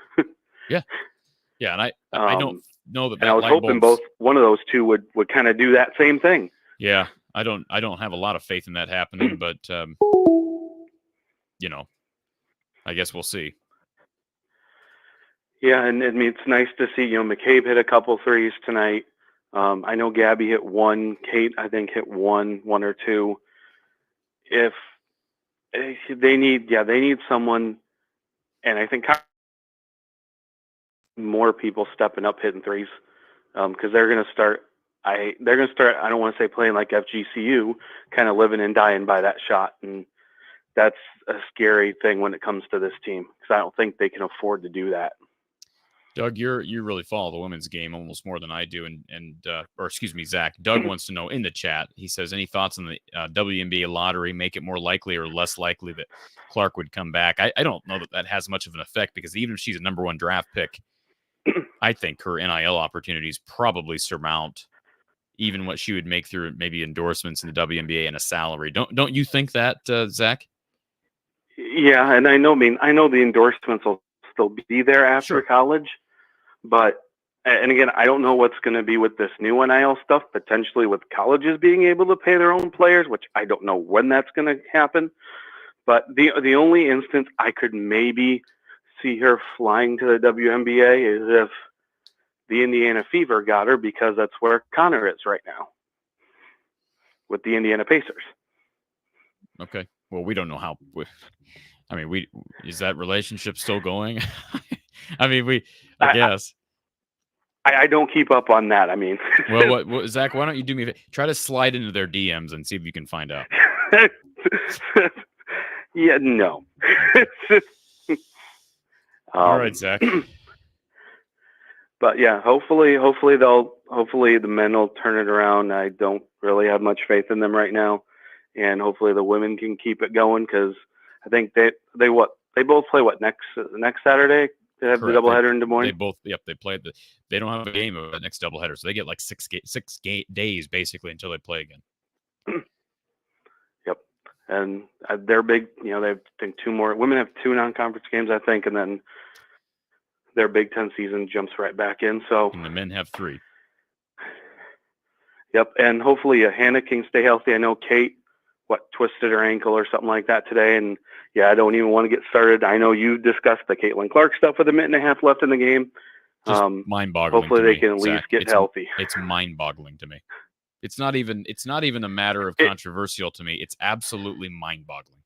Yeah. And I don't know that.
And I was hoping one of those two would kind of do that same thing.
Yeah. I don't have a lot of faith in that happening, but I guess we'll see.
Yeah, and I mean, it's nice to see, McCabe hit a couple threes tonight. I know Gabby hit one. Kate, I think, hit one or two. If they need someone, and I think more people stepping up hitting threes, because they're going to start. I don't want to say playing like FGCU, kind of living and dying by that shot, and that's a scary thing when it comes to this team, because I don't think they can afford to do that.
Doug, you really follow the women's game almost more than I do, or excuse me, Zach. Doug wants to know in the chat. He says, any thoughts on the WNBA lottery? Make it more likely or less likely that Clark would come back? I don't know that has much of an effect, because even if she's a number one draft pick, I think her NIL opportunities probably surmount even what she would make through maybe endorsements in the WNBA and a salary. Don't you think that, Zach?
Yeah, and I know the endorsements will still be there after college. But, and again, I don't know what's going to be with this new NIL stuff, potentially with colleges being able to pay their own players, which I don't know when that's going to happen. But the only instance I could maybe see her flying to the WNBA is if the Indiana Fever got her, because that's where Connor is right now with the Indiana Pacers.
Okay. Well, we don't know how. Is that relationship still going? I guess.
I don't keep up on that.
Well, what, Zach? Why don't you do me? Try to slide into their DMs and see if you can find out.
Yeah, no.
All right, Zach.
But yeah, hopefully the men will turn it around. I don't really have much faith in them right now, and hopefully the women can keep it going, because I think they both play next Saturday. They have
Correct.
the doubleheader in Des Moines.
They played they don't have a game of the next doubleheader, so they get like 6 days basically until they play again.
Yep, and they're big. They have, I think, 2 more. Women have 2 non-conference games, I think, and then their Big Ten season jumps right back in. So
and the men have 3.
Yep, and hopefully Hannah can stay healthy. I know Kate twisted her ankle or something like that today, and yeah, I don't even want to get started. I know you discussed the Caitlin Clark stuff with a minute and a half left in the game.
Just mind-boggling.
Hopefully they can at least get healthy.
It's mind-boggling to me. It's not even a matter of controversial to me. It's absolutely mind-boggling.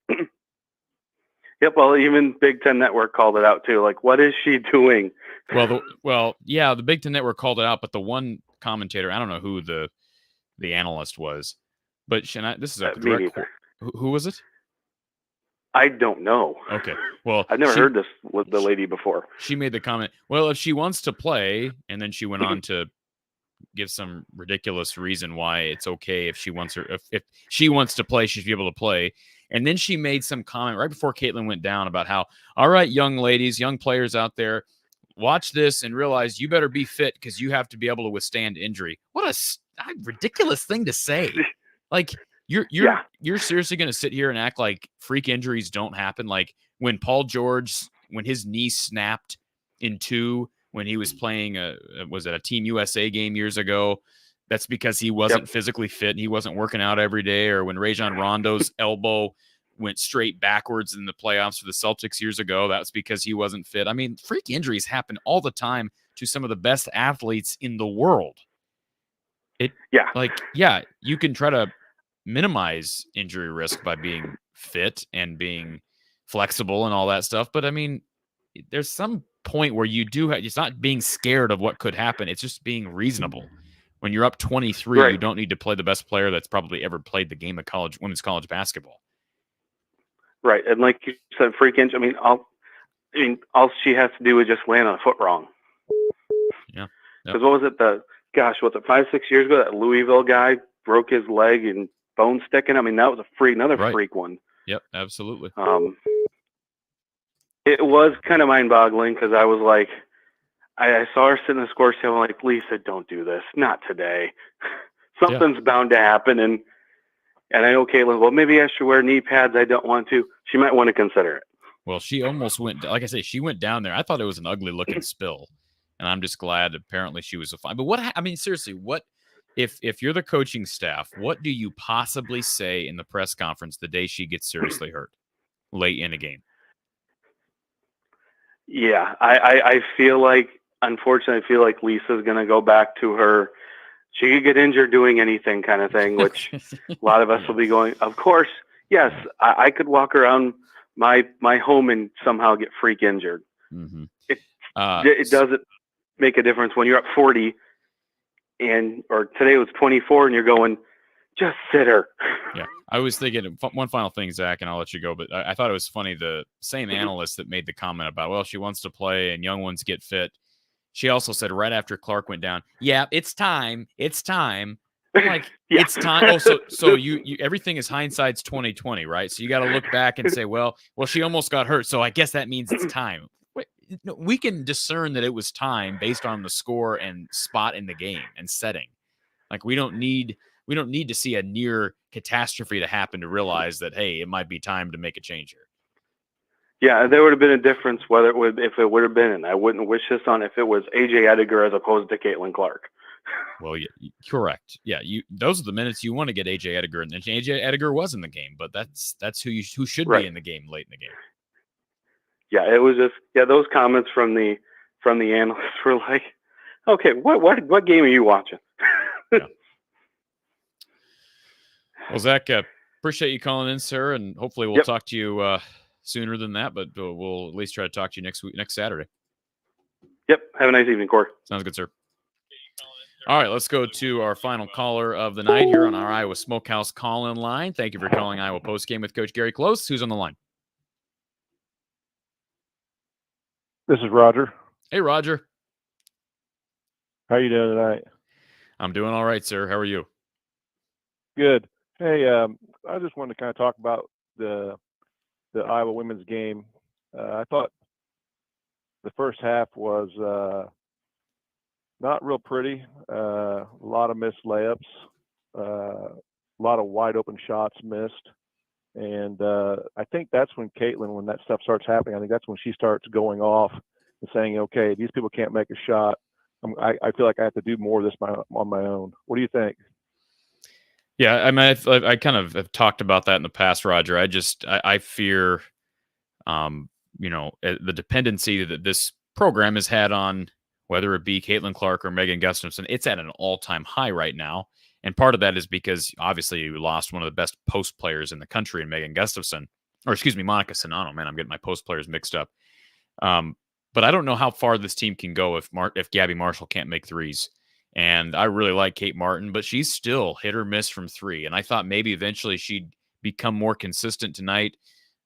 Yep. Well, even Big Ten Network called it out too. Like, what is she doing?
Yeah, the Big Ten Network called it out, but the one commentator, I don't know who the analyst was, but this is a direct. Who was it?
I don't know.
Okay. Well,
I've never heard this with the lady before.
She made the comment, well, if she wants to play, and then she went on to give some ridiculous reason why it's okay if she wants to play, she should be able to play. And then she made some comment right before Caitlin went down about how, all right, young ladies, young players out there, watch this and realize you better be fit, because you have to be able to withstand injury. What a ridiculous thing to say. Like, you're seriously going to sit here and act like freak injuries don't happen? Like when Paul George, when his knee snapped in 2, when he was playing was it a Team USA game years ago? That's because he wasn't physically fit and he wasn't working out every day. Or when Rajon Rondo's elbow went straight backwards in the playoffs for the Celtics years ago, that's because he wasn't fit. Freak injuries happen all the time to some of the best athletes in the world. You can try to minimize injury risk by being fit and being flexible and all that stuff. But I mean, there's some point where you do it's not being scared of what could happen. It's just being reasonable. When you're up 23,
Right.
you don't need to play the best player that's probably ever played the game of women's college basketball.
Right. And like you said, freak injury. I mean, all she has to do is just land on a foot wrong.
Yeah.
Because what was it? 5-6 years ago, that Louisville guy broke his leg and bone sticking. I mean, that was another freak one.
Yep, absolutely.
It was kind of mind-boggling because I was like, I saw her sitting in the score table. I'm like, Lisa, don't do this. Not today. Something's bound to happen. And I know Caitlin, well, maybe I should wear knee pads. I don't want to. She might want to consider it.
Well, she almost went, like I say, she went down there. I thought it was an ugly looking spill. And I'm just glad apparently she was fine. But seriously, what if you're the coaching staff, what do you possibly say in the press conference the day she gets seriously hurt late in a game?
Yeah, I feel like, unfortunately, Lisa's going to go back to her, she could get injured doing anything kind of thing, which a lot of us will be going, of course, yes, I could walk around my home and somehow get freak injured.
Mm-hmm.
It doesn't make a difference when you're up 40 or today it was 24 and you're going, just sit her.
Yeah. I was thinking one final thing, Zach, and I'll let you go, but I thought it was funny. The same analyst that made the comment about, well, she wants to play and young ones get fit. She also said right after Clark went down, yeah, it's time. It's time. I'm like,
yeah.
It's time. Oh, so you everything is hindsight's 2020, right? So you got to look back and say, well, she almost got hurt, so I guess that means it's time. We can discern that it was time based on the score and spot in the game and setting. Like we don't need to see a near catastrophe to happen to realize that, hey, it might be time to make a change here.
Yeah, there would have been a difference if it would have been, and I wouldn't wish this on if it was AJ Ediger as opposed to Caitlin Clark.
Well, yeah, correct. Yeah, those are the minutes you want to get AJ Ediger, and AJ Ediger was in the game, but that's who should be in the game late in the game.
Yeah, it was just those comments from the analysts were like, okay, what game are you watching?
Yeah. Well, Zach, appreciate you calling in, sir, and hopefully we'll talk to you sooner than that, but we'll at least try to talk to you next Saturday.
Yep. Have a nice evening, Corey.
Sounds good, sir. All right, let's go to our final caller of the night here on our Iowa Smokehouse call-in line. Thank you for calling Iowa Postgame with Coach Gary Close. Who's on the line?
This is Roger.
Hey, Roger.
How you doing tonight?
I'm doing all right, sir. How are you?
Good. Hey, I just wanted to kind of talk about the Iowa women's game. I thought the first half was not real pretty. A lot of missed layups, a lot of wide open shots missed. And I think that's when Caitlin, when that stuff starts happening, I think that's when she starts going off and saying, okay, these people can't make a shot. I feel like I have to do more of this on my own. What do you think?
Yeah, I mean, I kind of have talked about that in the past, Roger. I fear, the dependency that this program has had on whether it be Caitlin Clark or Megan Gustafson. It's at an all-time high right now. And part of that is because obviously you lost one of the best post players in the country in Megan Gustafson, or excuse me, Monica Sonano. Man, I'm getting my post players mixed up. But I don't know how far this team can go if Gabby Marshall can't make threes. And I really like Kate Martin, but she's still hit or miss from three. And I thought maybe eventually she'd become more consistent tonight.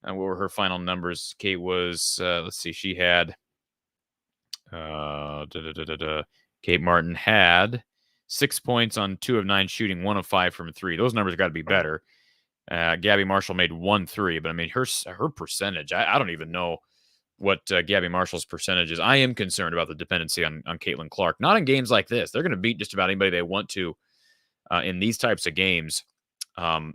And what were her final numbers? Kate was, let's see, she had, Kate Martin had 6 points on 2 of 9 shooting, 1 of 5 from 3. Those numbers got to be better. Gabby Marshall made 1 3, but I mean, her percentage, I don't even know what Gabby Marshall's percentage is. I am concerned about the dependency on Caitlin Clark. Not in games like this. They're going to beat just about anybody they want to in these types of games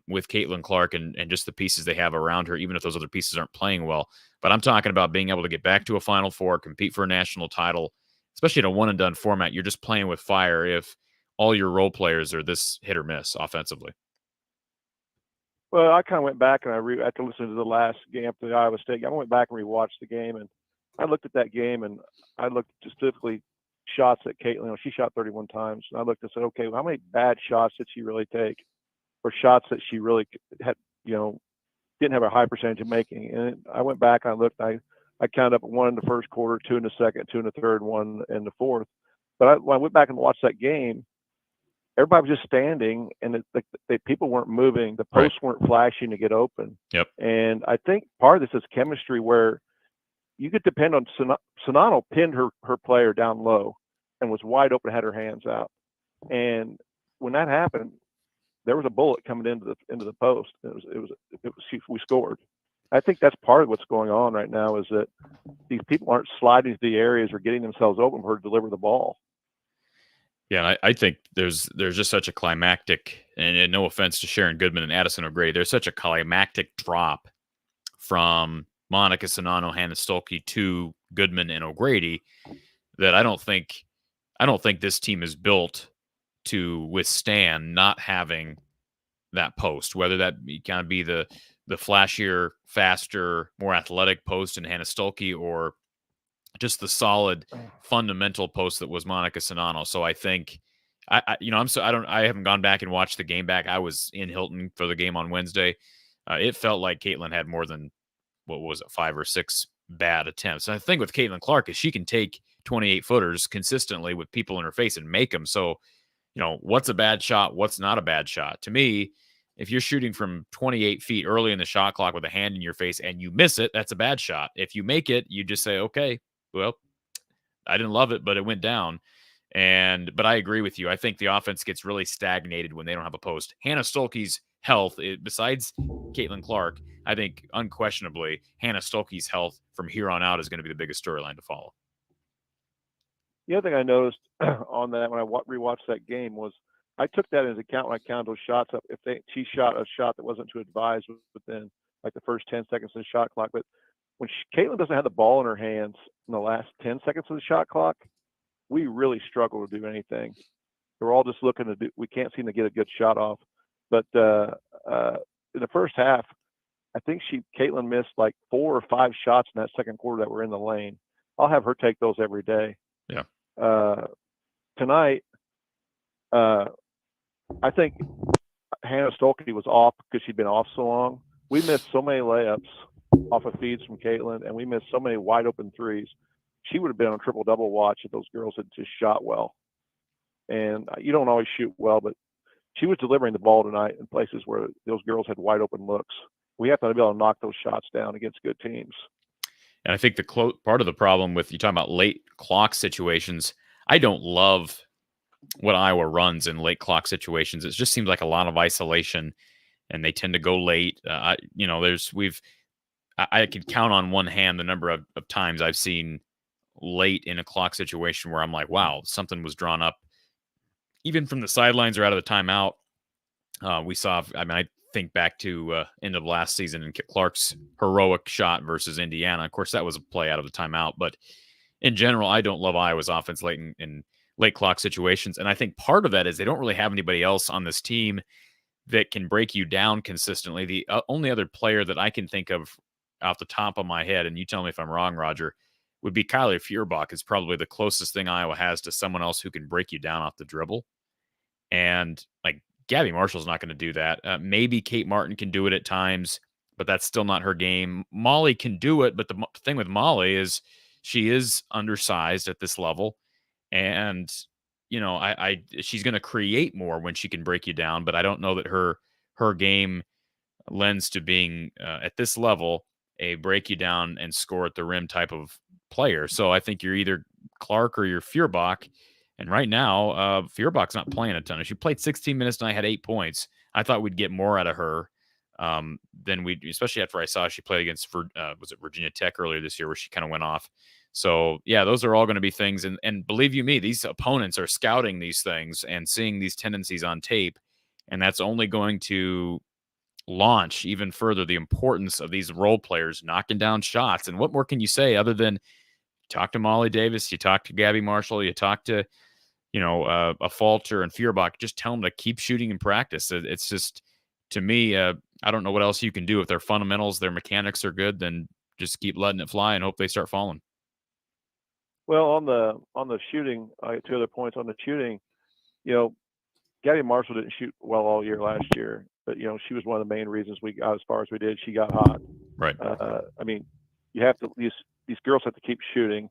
with Caitlin Clark and just the pieces they have around her, even if those other pieces aren't playing well. But I'm talking about being able to get back to a Final Four, compete for a national title, especially in a one-and-done format. You're just playing with fire if all your role players are this hit or miss offensively.
Well, I kind of went back and after listening to the last game after the Iowa State game, I went back and rewatched the game, and I looked at that game, and I looked specifically shots at Caitlin. She shot 31 times, and I looked and said, okay, well, how many bad shots did she really take or shots that she really had, didn't have a high percentage of making. And I went back and I looked. I counted up 1 in the first quarter, 2 in the second, 2 in the third, 1 in the fourth. But when I went back and watched that game, everybody was just standing, and people weren't moving. The posts weren't flashing to get open.
Yep.
And I think part of this is chemistry, where you could depend on Sonano pinned her player down low and was wide open, had her hands out. And when that happened, there was a bullet coming into the post. We scored. I think that's part of what's going on right now, is that these people aren't sliding to the areas or getting themselves open for her to deliver the ball.
Yeah, and I think there's just such a climactic, and no offense to Sharon Goodman and Addison O'Grady, there's such a climactic drop from Monica Sonano, Hannah Stolke to Goodman and O'Grady that I don't think this team is built to withstand not having that post, whether that kind of be the flashier, faster, more athletic post in Hannah Stolke, or just the solid fundamental post that was Monica Sonano. So I think I haven't gone back and watched the game back. I was in Hilton for the game on Wednesday. It felt like Caitlin had more than, what was it, 5 or 6 bad attempts. And the thing with Caitlin Clark is she can take 28 footers consistently with people in her face and make them. So, what's a bad shot? What's not a bad shot? To me, if you're shooting from 28 feet early in the shot clock with a hand in your face and you miss it, that's a bad shot. If you make it, you just say, okay, well, I didn't love it, but it went down. But I agree with you. I think the offense gets really stagnated when they don't have a post. Hannah Stolke's health, besides Caitlin Clark, I think unquestionably Hannah Stolke's health from here on out is going to be the biggest storyline to follow.
The other thing I noticed on that when I rewatched that game was I took that into account when I counted those shots up. If she shot a shot that wasn't too advised within like the first 10 seconds of the shot clock, but when Caitlin doesn't have the ball in her hands in the last 10 seconds of the shot clock, we really struggle to do anything. We're all just looking to do. We can't seem to get a good shot off. But in the first half, I think Caitlin missed like 4 or 5 shots in that second quarter that were in the lane. I'll have her take those every day.
Yeah.
Tonight, I think Hannah Stolke was off because she'd been off so long. We missed so many layups off of feeds from Caitlin, and we missed so many wide open threes. She would have been on triple-double watch if those girls had just shot well. And you don't always shoot well, but she was delivering the ball tonight in places where those girls had wide open looks. We have to be able to knock those shots down against good teams.
And I think part of the problem with you talking about late clock situations, I don't love what Iowa runs in late clock situations. It just seems like a lot of isolation, and they tend to go late. I could count on one hand the number of times I've seen late in a clock situation where I'm like, wow, something was drawn up, even from the sidelines or out of the timeout. We saw, I think back to end of last season and Clark's heroic shot versus Indiana. Of course, that was a play out of the timeout, but in general, I don't love Iowa's offense late in late clock situations. And I think part of that is they don't really have anybody else on this team that can break you down consistently. The only other player that I can think of off the top of my head, and you tell me if I'm wrong, Roger, would be Kylie Feuerbach. Is probably the closest thing Iowa has to someone else who can break you down off the dribble. And like Gabby Marshall's not going to do that. Maybe Kate Martin can do it at times, but that's still not her game. Molly can do it, but the thing with Molly is she is undersized at this level. And, she's going to create more when she can break you down, but I don't know that her game lends to being at this level a break you down and score at the rim type of player. So I think you're either Clark or you're Feuerbach. And right now, Feuerbach's not playing a ton. She played 16 minutes and I had 8 points. I thought we'd get more out of her than we, especially after I saw she played against, was it Virginia Tech earlier this year where she kind of went off. So, yeah, those are all going to be things. And believe you me, these opponents are scouting these things and seeing these tendencies on tape. And that's only going to launch even further the importance of these role players knocking down shots. And what more can you say other than talk to Molly Davis, you talk to Gabby Marshall, you talk to, a Falter and Feuerbach, just tell them to keep shooting in practice. It's just, to me, I don't know what else you can do. If their fundamentals, their mechanics are good, then just keep letting it fly and hope they start falling.
Well, on the shooting, 2 other points on the shooting, Gabby Marshall didn't shoot well all year last year. but she was one of the main reasons we got as far as we did. She got hot.
Right.
I mean, you have to these girls have to keep shooting.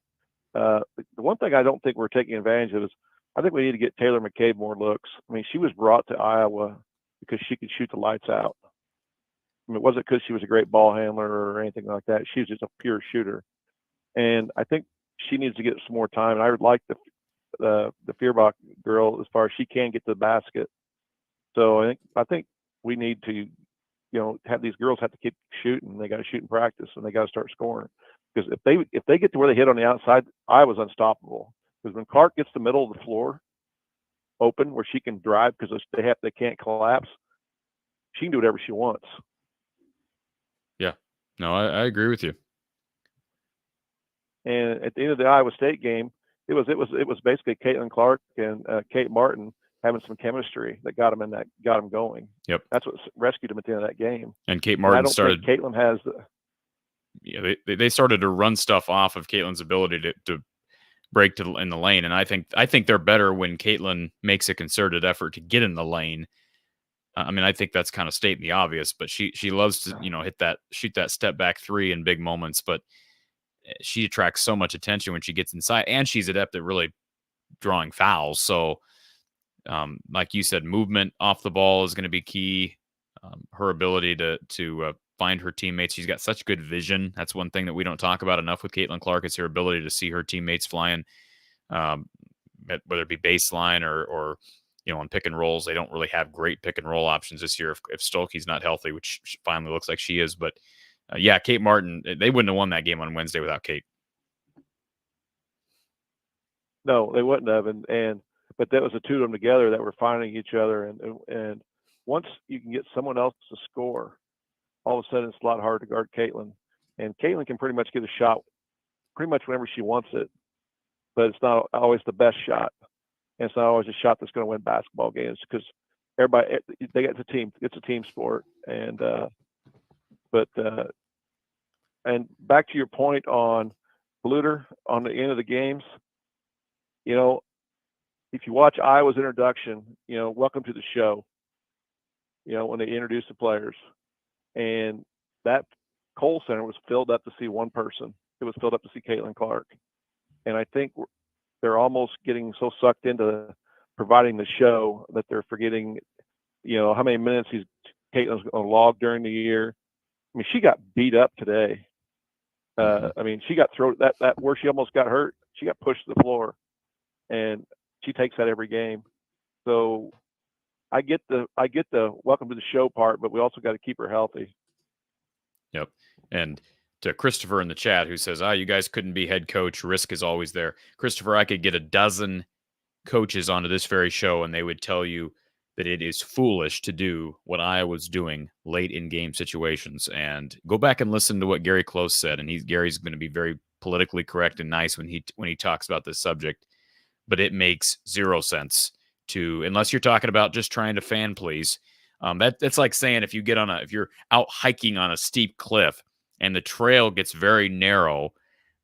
The one thing I don't think we're taking advantage of is I think we need to get Taylor McCabe more looks. I mean, she was brought to Iowa because she could shoot the lights out. I mean, it wasn't because she was a great ball handler or anything like that. She was just a pure shooter. And I think she needs to get some more time. And I would like the Feuerbach girl as far as she can get to the basket. So I think we need to, have these girls have to keep shooting. They got to shoot in practice, and they got to start scoring. Because if they get to where they hit on the outside, Iowa's unstoppable. Because when Clark gets the middle of the floor open where she can drive because they can't collapse, she can do whatever she wants.
Yeah. No, I agree with you.
And at the end of the Iowa State game, it was basically Caitlin Clark and Kate Martin having some chemistry that got them going.
Yep.
That's what rescued them at the end of that game.
And Kate Martin started.
Caitlin has.
They started to run stuff off of Caitlin's ability to break in the lane, and I think they're better when Caitlin makes a concerted effort to get in the lane. I mean, I think that's kind of stating the obvious, but she loves to shoot that step back three in big moments, but she attracts so much attention when she gets inside, and she's adept at really drawing fouls. So, like you said, movement off the ball is going to be key. Her ability to find her teammates. She's got such good vision. That's one thing that we don't talk about enough with Caitlin Clark is her ability to see her teammates flying, whether it be baseline or on pick and rolls. They don't really have great pick and roll options this year if Stolke's not healthy, which finally looks like she is. But Kate Martin, they wouldn't have won that game on Wednesday without Kate.
No, they wouldn't have. But that was the two of them together that were finding each other. And once you can get someone else to score, all of a sudden it's a lot harder to guard Caitlin. And Caitlin can pretty much get a shot pretty much whenever she wants it, but it's not always the best shot. And it's not always a shot that's going to win basketball games because everybody, it's a team sport. And, and back to your point on Bluter on the end of the games, if you watch Iowa's introduction, welcome to the show, when they introduce the players, and that Kohl Center was filled up to see one person. It was filled up to see Caitlin Clark. And I think they're almost getting so sucked into providing the show that they're forgetting, how many minutes Caitlin's going to log during the year. I mean, she got beat up today. I mean, she got thrown that where she almost got hurt. She got pushed to the floor, and she takes that every game. So I get the welcome to the show part, but we also got to keep her healthy.
Yep. And to Christopher in the chat who says, you guys couldn't be head coach. Risk is always there. Christopher, I could get a dozen coaches onto this very show, and they would tell you that it is foolish to do what Iowa's doing late in game situations. And go back and listen to what Gary Close said. And Gary's going to be very politically correct and nice when he talks about this subject. But it makes zero sense unless you're talking about just trying to fan please. That's like saying if you're out hiking on a steep cliff and the trail gets very narrow,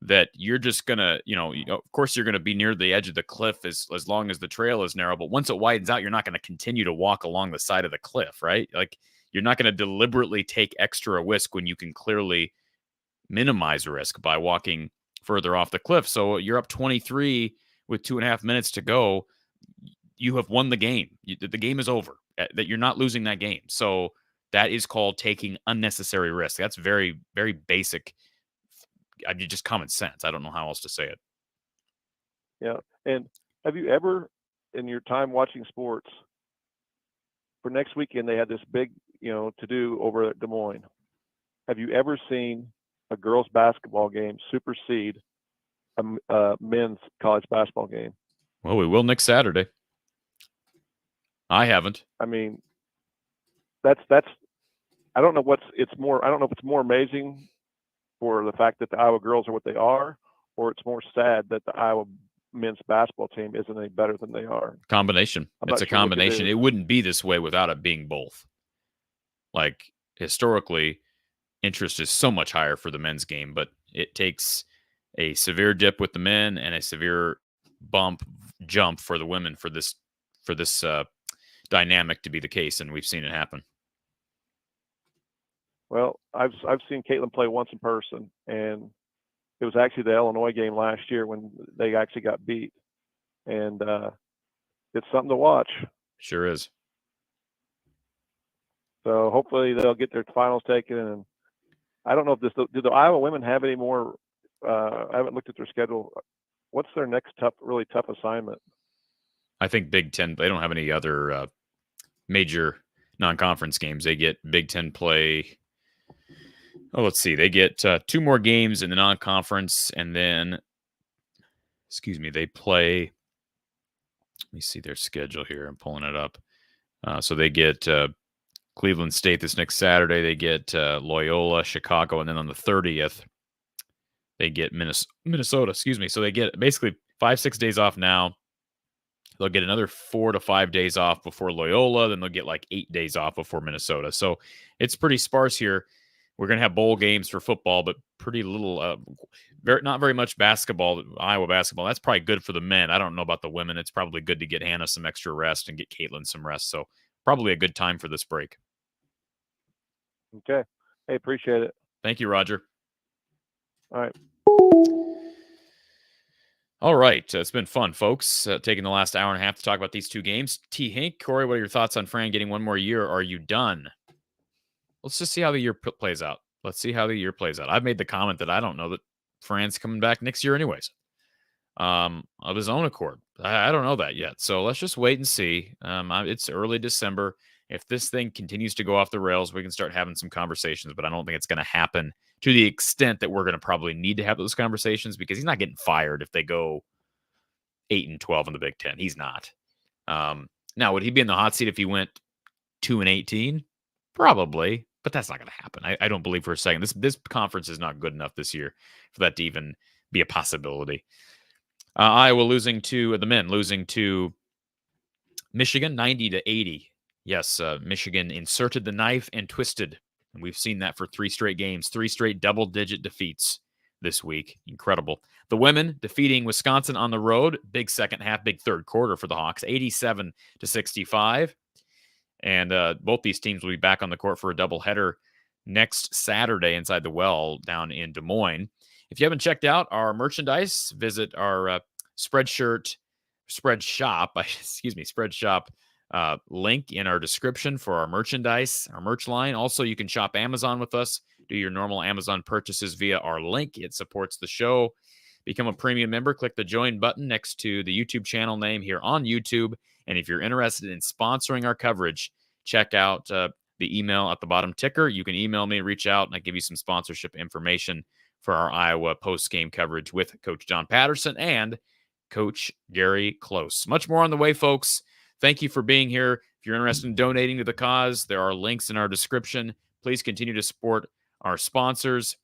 that you're just gonna, of course you're gonna be near the edge of the cliff as long as the trail is narrow. But once it widens out, you're not going to continue to walk along the side of the cliff, right? Like you're not going to deliberately take extra risk when you can clearly minimize risk by walking further off the cliff. So you're up 23 with 2.5 minutes to go. You have won the game. The game is over. That you're not losing that game. So that is called taking unnecessary risk. That's very, very basic. Just common sense. I don't know how else to say it.
Yeah. And have you ever, in your time watching sports, for next weekend they had this big, to do over at Des Moines. Have you ever seen a girls' basketball game supersede a men's college basketball game?
Well, we will next Saturday. I haven't.
I mean, that's. I don't know it's more. I don't know if it's more amazing for the fact that the Iowa girls are what they are, or it's more sad that the Iowa men's basketball team isn't any better than they are.
Combination. It's a combination. It wouldn't be this way without it being both. Like historically, interest is so much higher for the men's game, but it takes a severe dip with the men and a severe jump for the women for this dynamic to be the case, and we've seen it happen.
Well, I've seen Caitlin play once in person, and it was actually the Illinois game last year when they actually got beat, and it's something to watch.
Sure is.
So hopefully they'll get their finals taken. And I don't know if do the Iowa women have any more? I haven't looked at their schedule. What's their next really tough assignment?
I think Big Ten. They don't have any other major non-conference games. They get Big Ten play. Oh, let's see. They get 2 more games in the non-conference, and then, they play. Let me see their schedule here. I'm pulling it up. So they get Cleveland State this next Saturday. They get Loyola, Chicago, and then on the 30th, they get Minnesota. So they get basically 5-6 days off now. They'll get another 4 to 5 days off before Loyola. Then they'll get like 8 days off before Minnesota. So it's pretty sparse here. We're going to have bowl games for football, but pretty little, not very much basketball, Iowa basketball. That's probably good for the men. I don't know about the women. It's probably good to get Hannah some extra rest and get Caitlin some rest. So probably a good time for this break.
Okay. Hey, appreciate it.
Thank you, Roger.
All right.
All right. It's been fun, folks, taking the last hour and a half to talk about these 2 games. T. Hink, Corey, what are your thoughts on Fran getting 1 more year? Are you done? Let's just see how the year plays out. I've made the comment that I don't know that Fran's coming back next year anyways. Of his own accord. I don't know that yet. So let's just wait and see. It's early December. If this thing continues to go off the rails, we can start having some conversations, but I don't think it's going to happen to the extent that we're going to probably need to have those conversations, because he's not getting fired if they go 8-12 in the Big Ten. He's not. Now, would he be in the hot seat if he went 2-18? Probably, but that's not going to happen. I don't believe for a second. This conference is not good enough this year for that to even be a possibility. Iowa the men losing to Michigan 90-80. Yes, Michigan inserted the knife and twisted. And we've seen that for 3 straight games, 3 straight double-digit defeats this week. Incredible. The women defeating Wisconsin on the road. Big second half, big third quarter for the Hawks, 87-65. And both these teams will be back on the court for a doubleheader next Saturday inside the Well down in Des Moines. If you haven't checked out our merchandise, visit our spread shop link in our description for our merchandise, our merch line. Also, you can shop Amazon with us. Do your normal Amazon purchases via our link. It supports the show. Become a premium member. Click the join button next to the YouTube channel name here on YouTube. And if you're interested in sponsoring our coverage, check out the email at the bottom ticker. You can email me, reach out, and I give you some sponsorship information for our Iowa post-game coverage with Coach John Patterson and Coach Gary Close. Much more on the way, folks. Thank you for being here. If you're interested in donating to the cause, there are links in our description. Please continue to support our sponsors.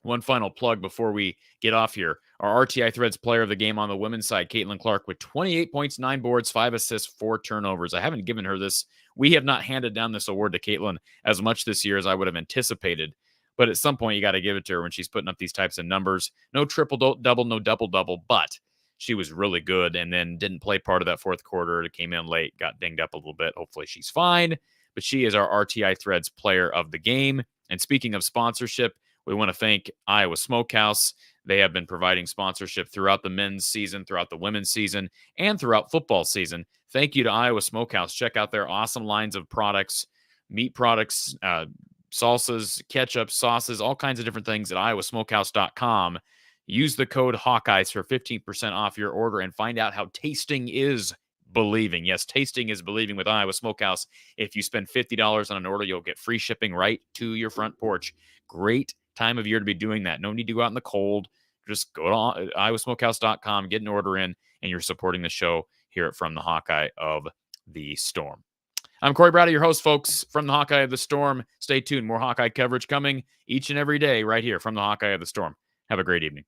One final plug before we get off here. Our RTI Threads player of the game on the women's side, Caitlin Clark, with 28 points, 9 boards, 5 assists, 4 turnovers. I haven't given her this. We have not handed down this award to Caitlin as much this year as I would have anticipated. But at some point, you got to give it to her when she's putting up these types of numbers. No triple-double, no double-double, but she was really good and then didn't play part of that fourth quarter. It came in late, got dinged up a little bit. Hopefully she's fine. But she is our RTI Threads player of the game. And speaking of sponsorship, we want to thank Iowa Smokehouse. They have been providing sponsorship throughout the men's season, throughout the women's season, and throughout football season. Thank you to Iowa Smokehouse. Check out their awesome lines of products, meat products, salsas, ketchup, sauces, all kinds of different things at iowasmokehouse.com. Use the code Hawkeyes for 15% off your order and find out how tasting is believing. Yes, tasting is believing with Iowa Smokehouse. If you spend $50 on an order, you'll get free shipping right to your front porch. Great time of year to be doing that. No need to go out in the cold. Just go to iowasmokehouse.com, get an order in, and you're supporting the show here From the Hawkeye of the Storm. I'm Corey Browdy, your host, folks, from the Hawkeye of the Storm. Stay tuned. More Hawkeye coverage coming each and every day right here from the Hawkeye of the Storm. Have a great evening.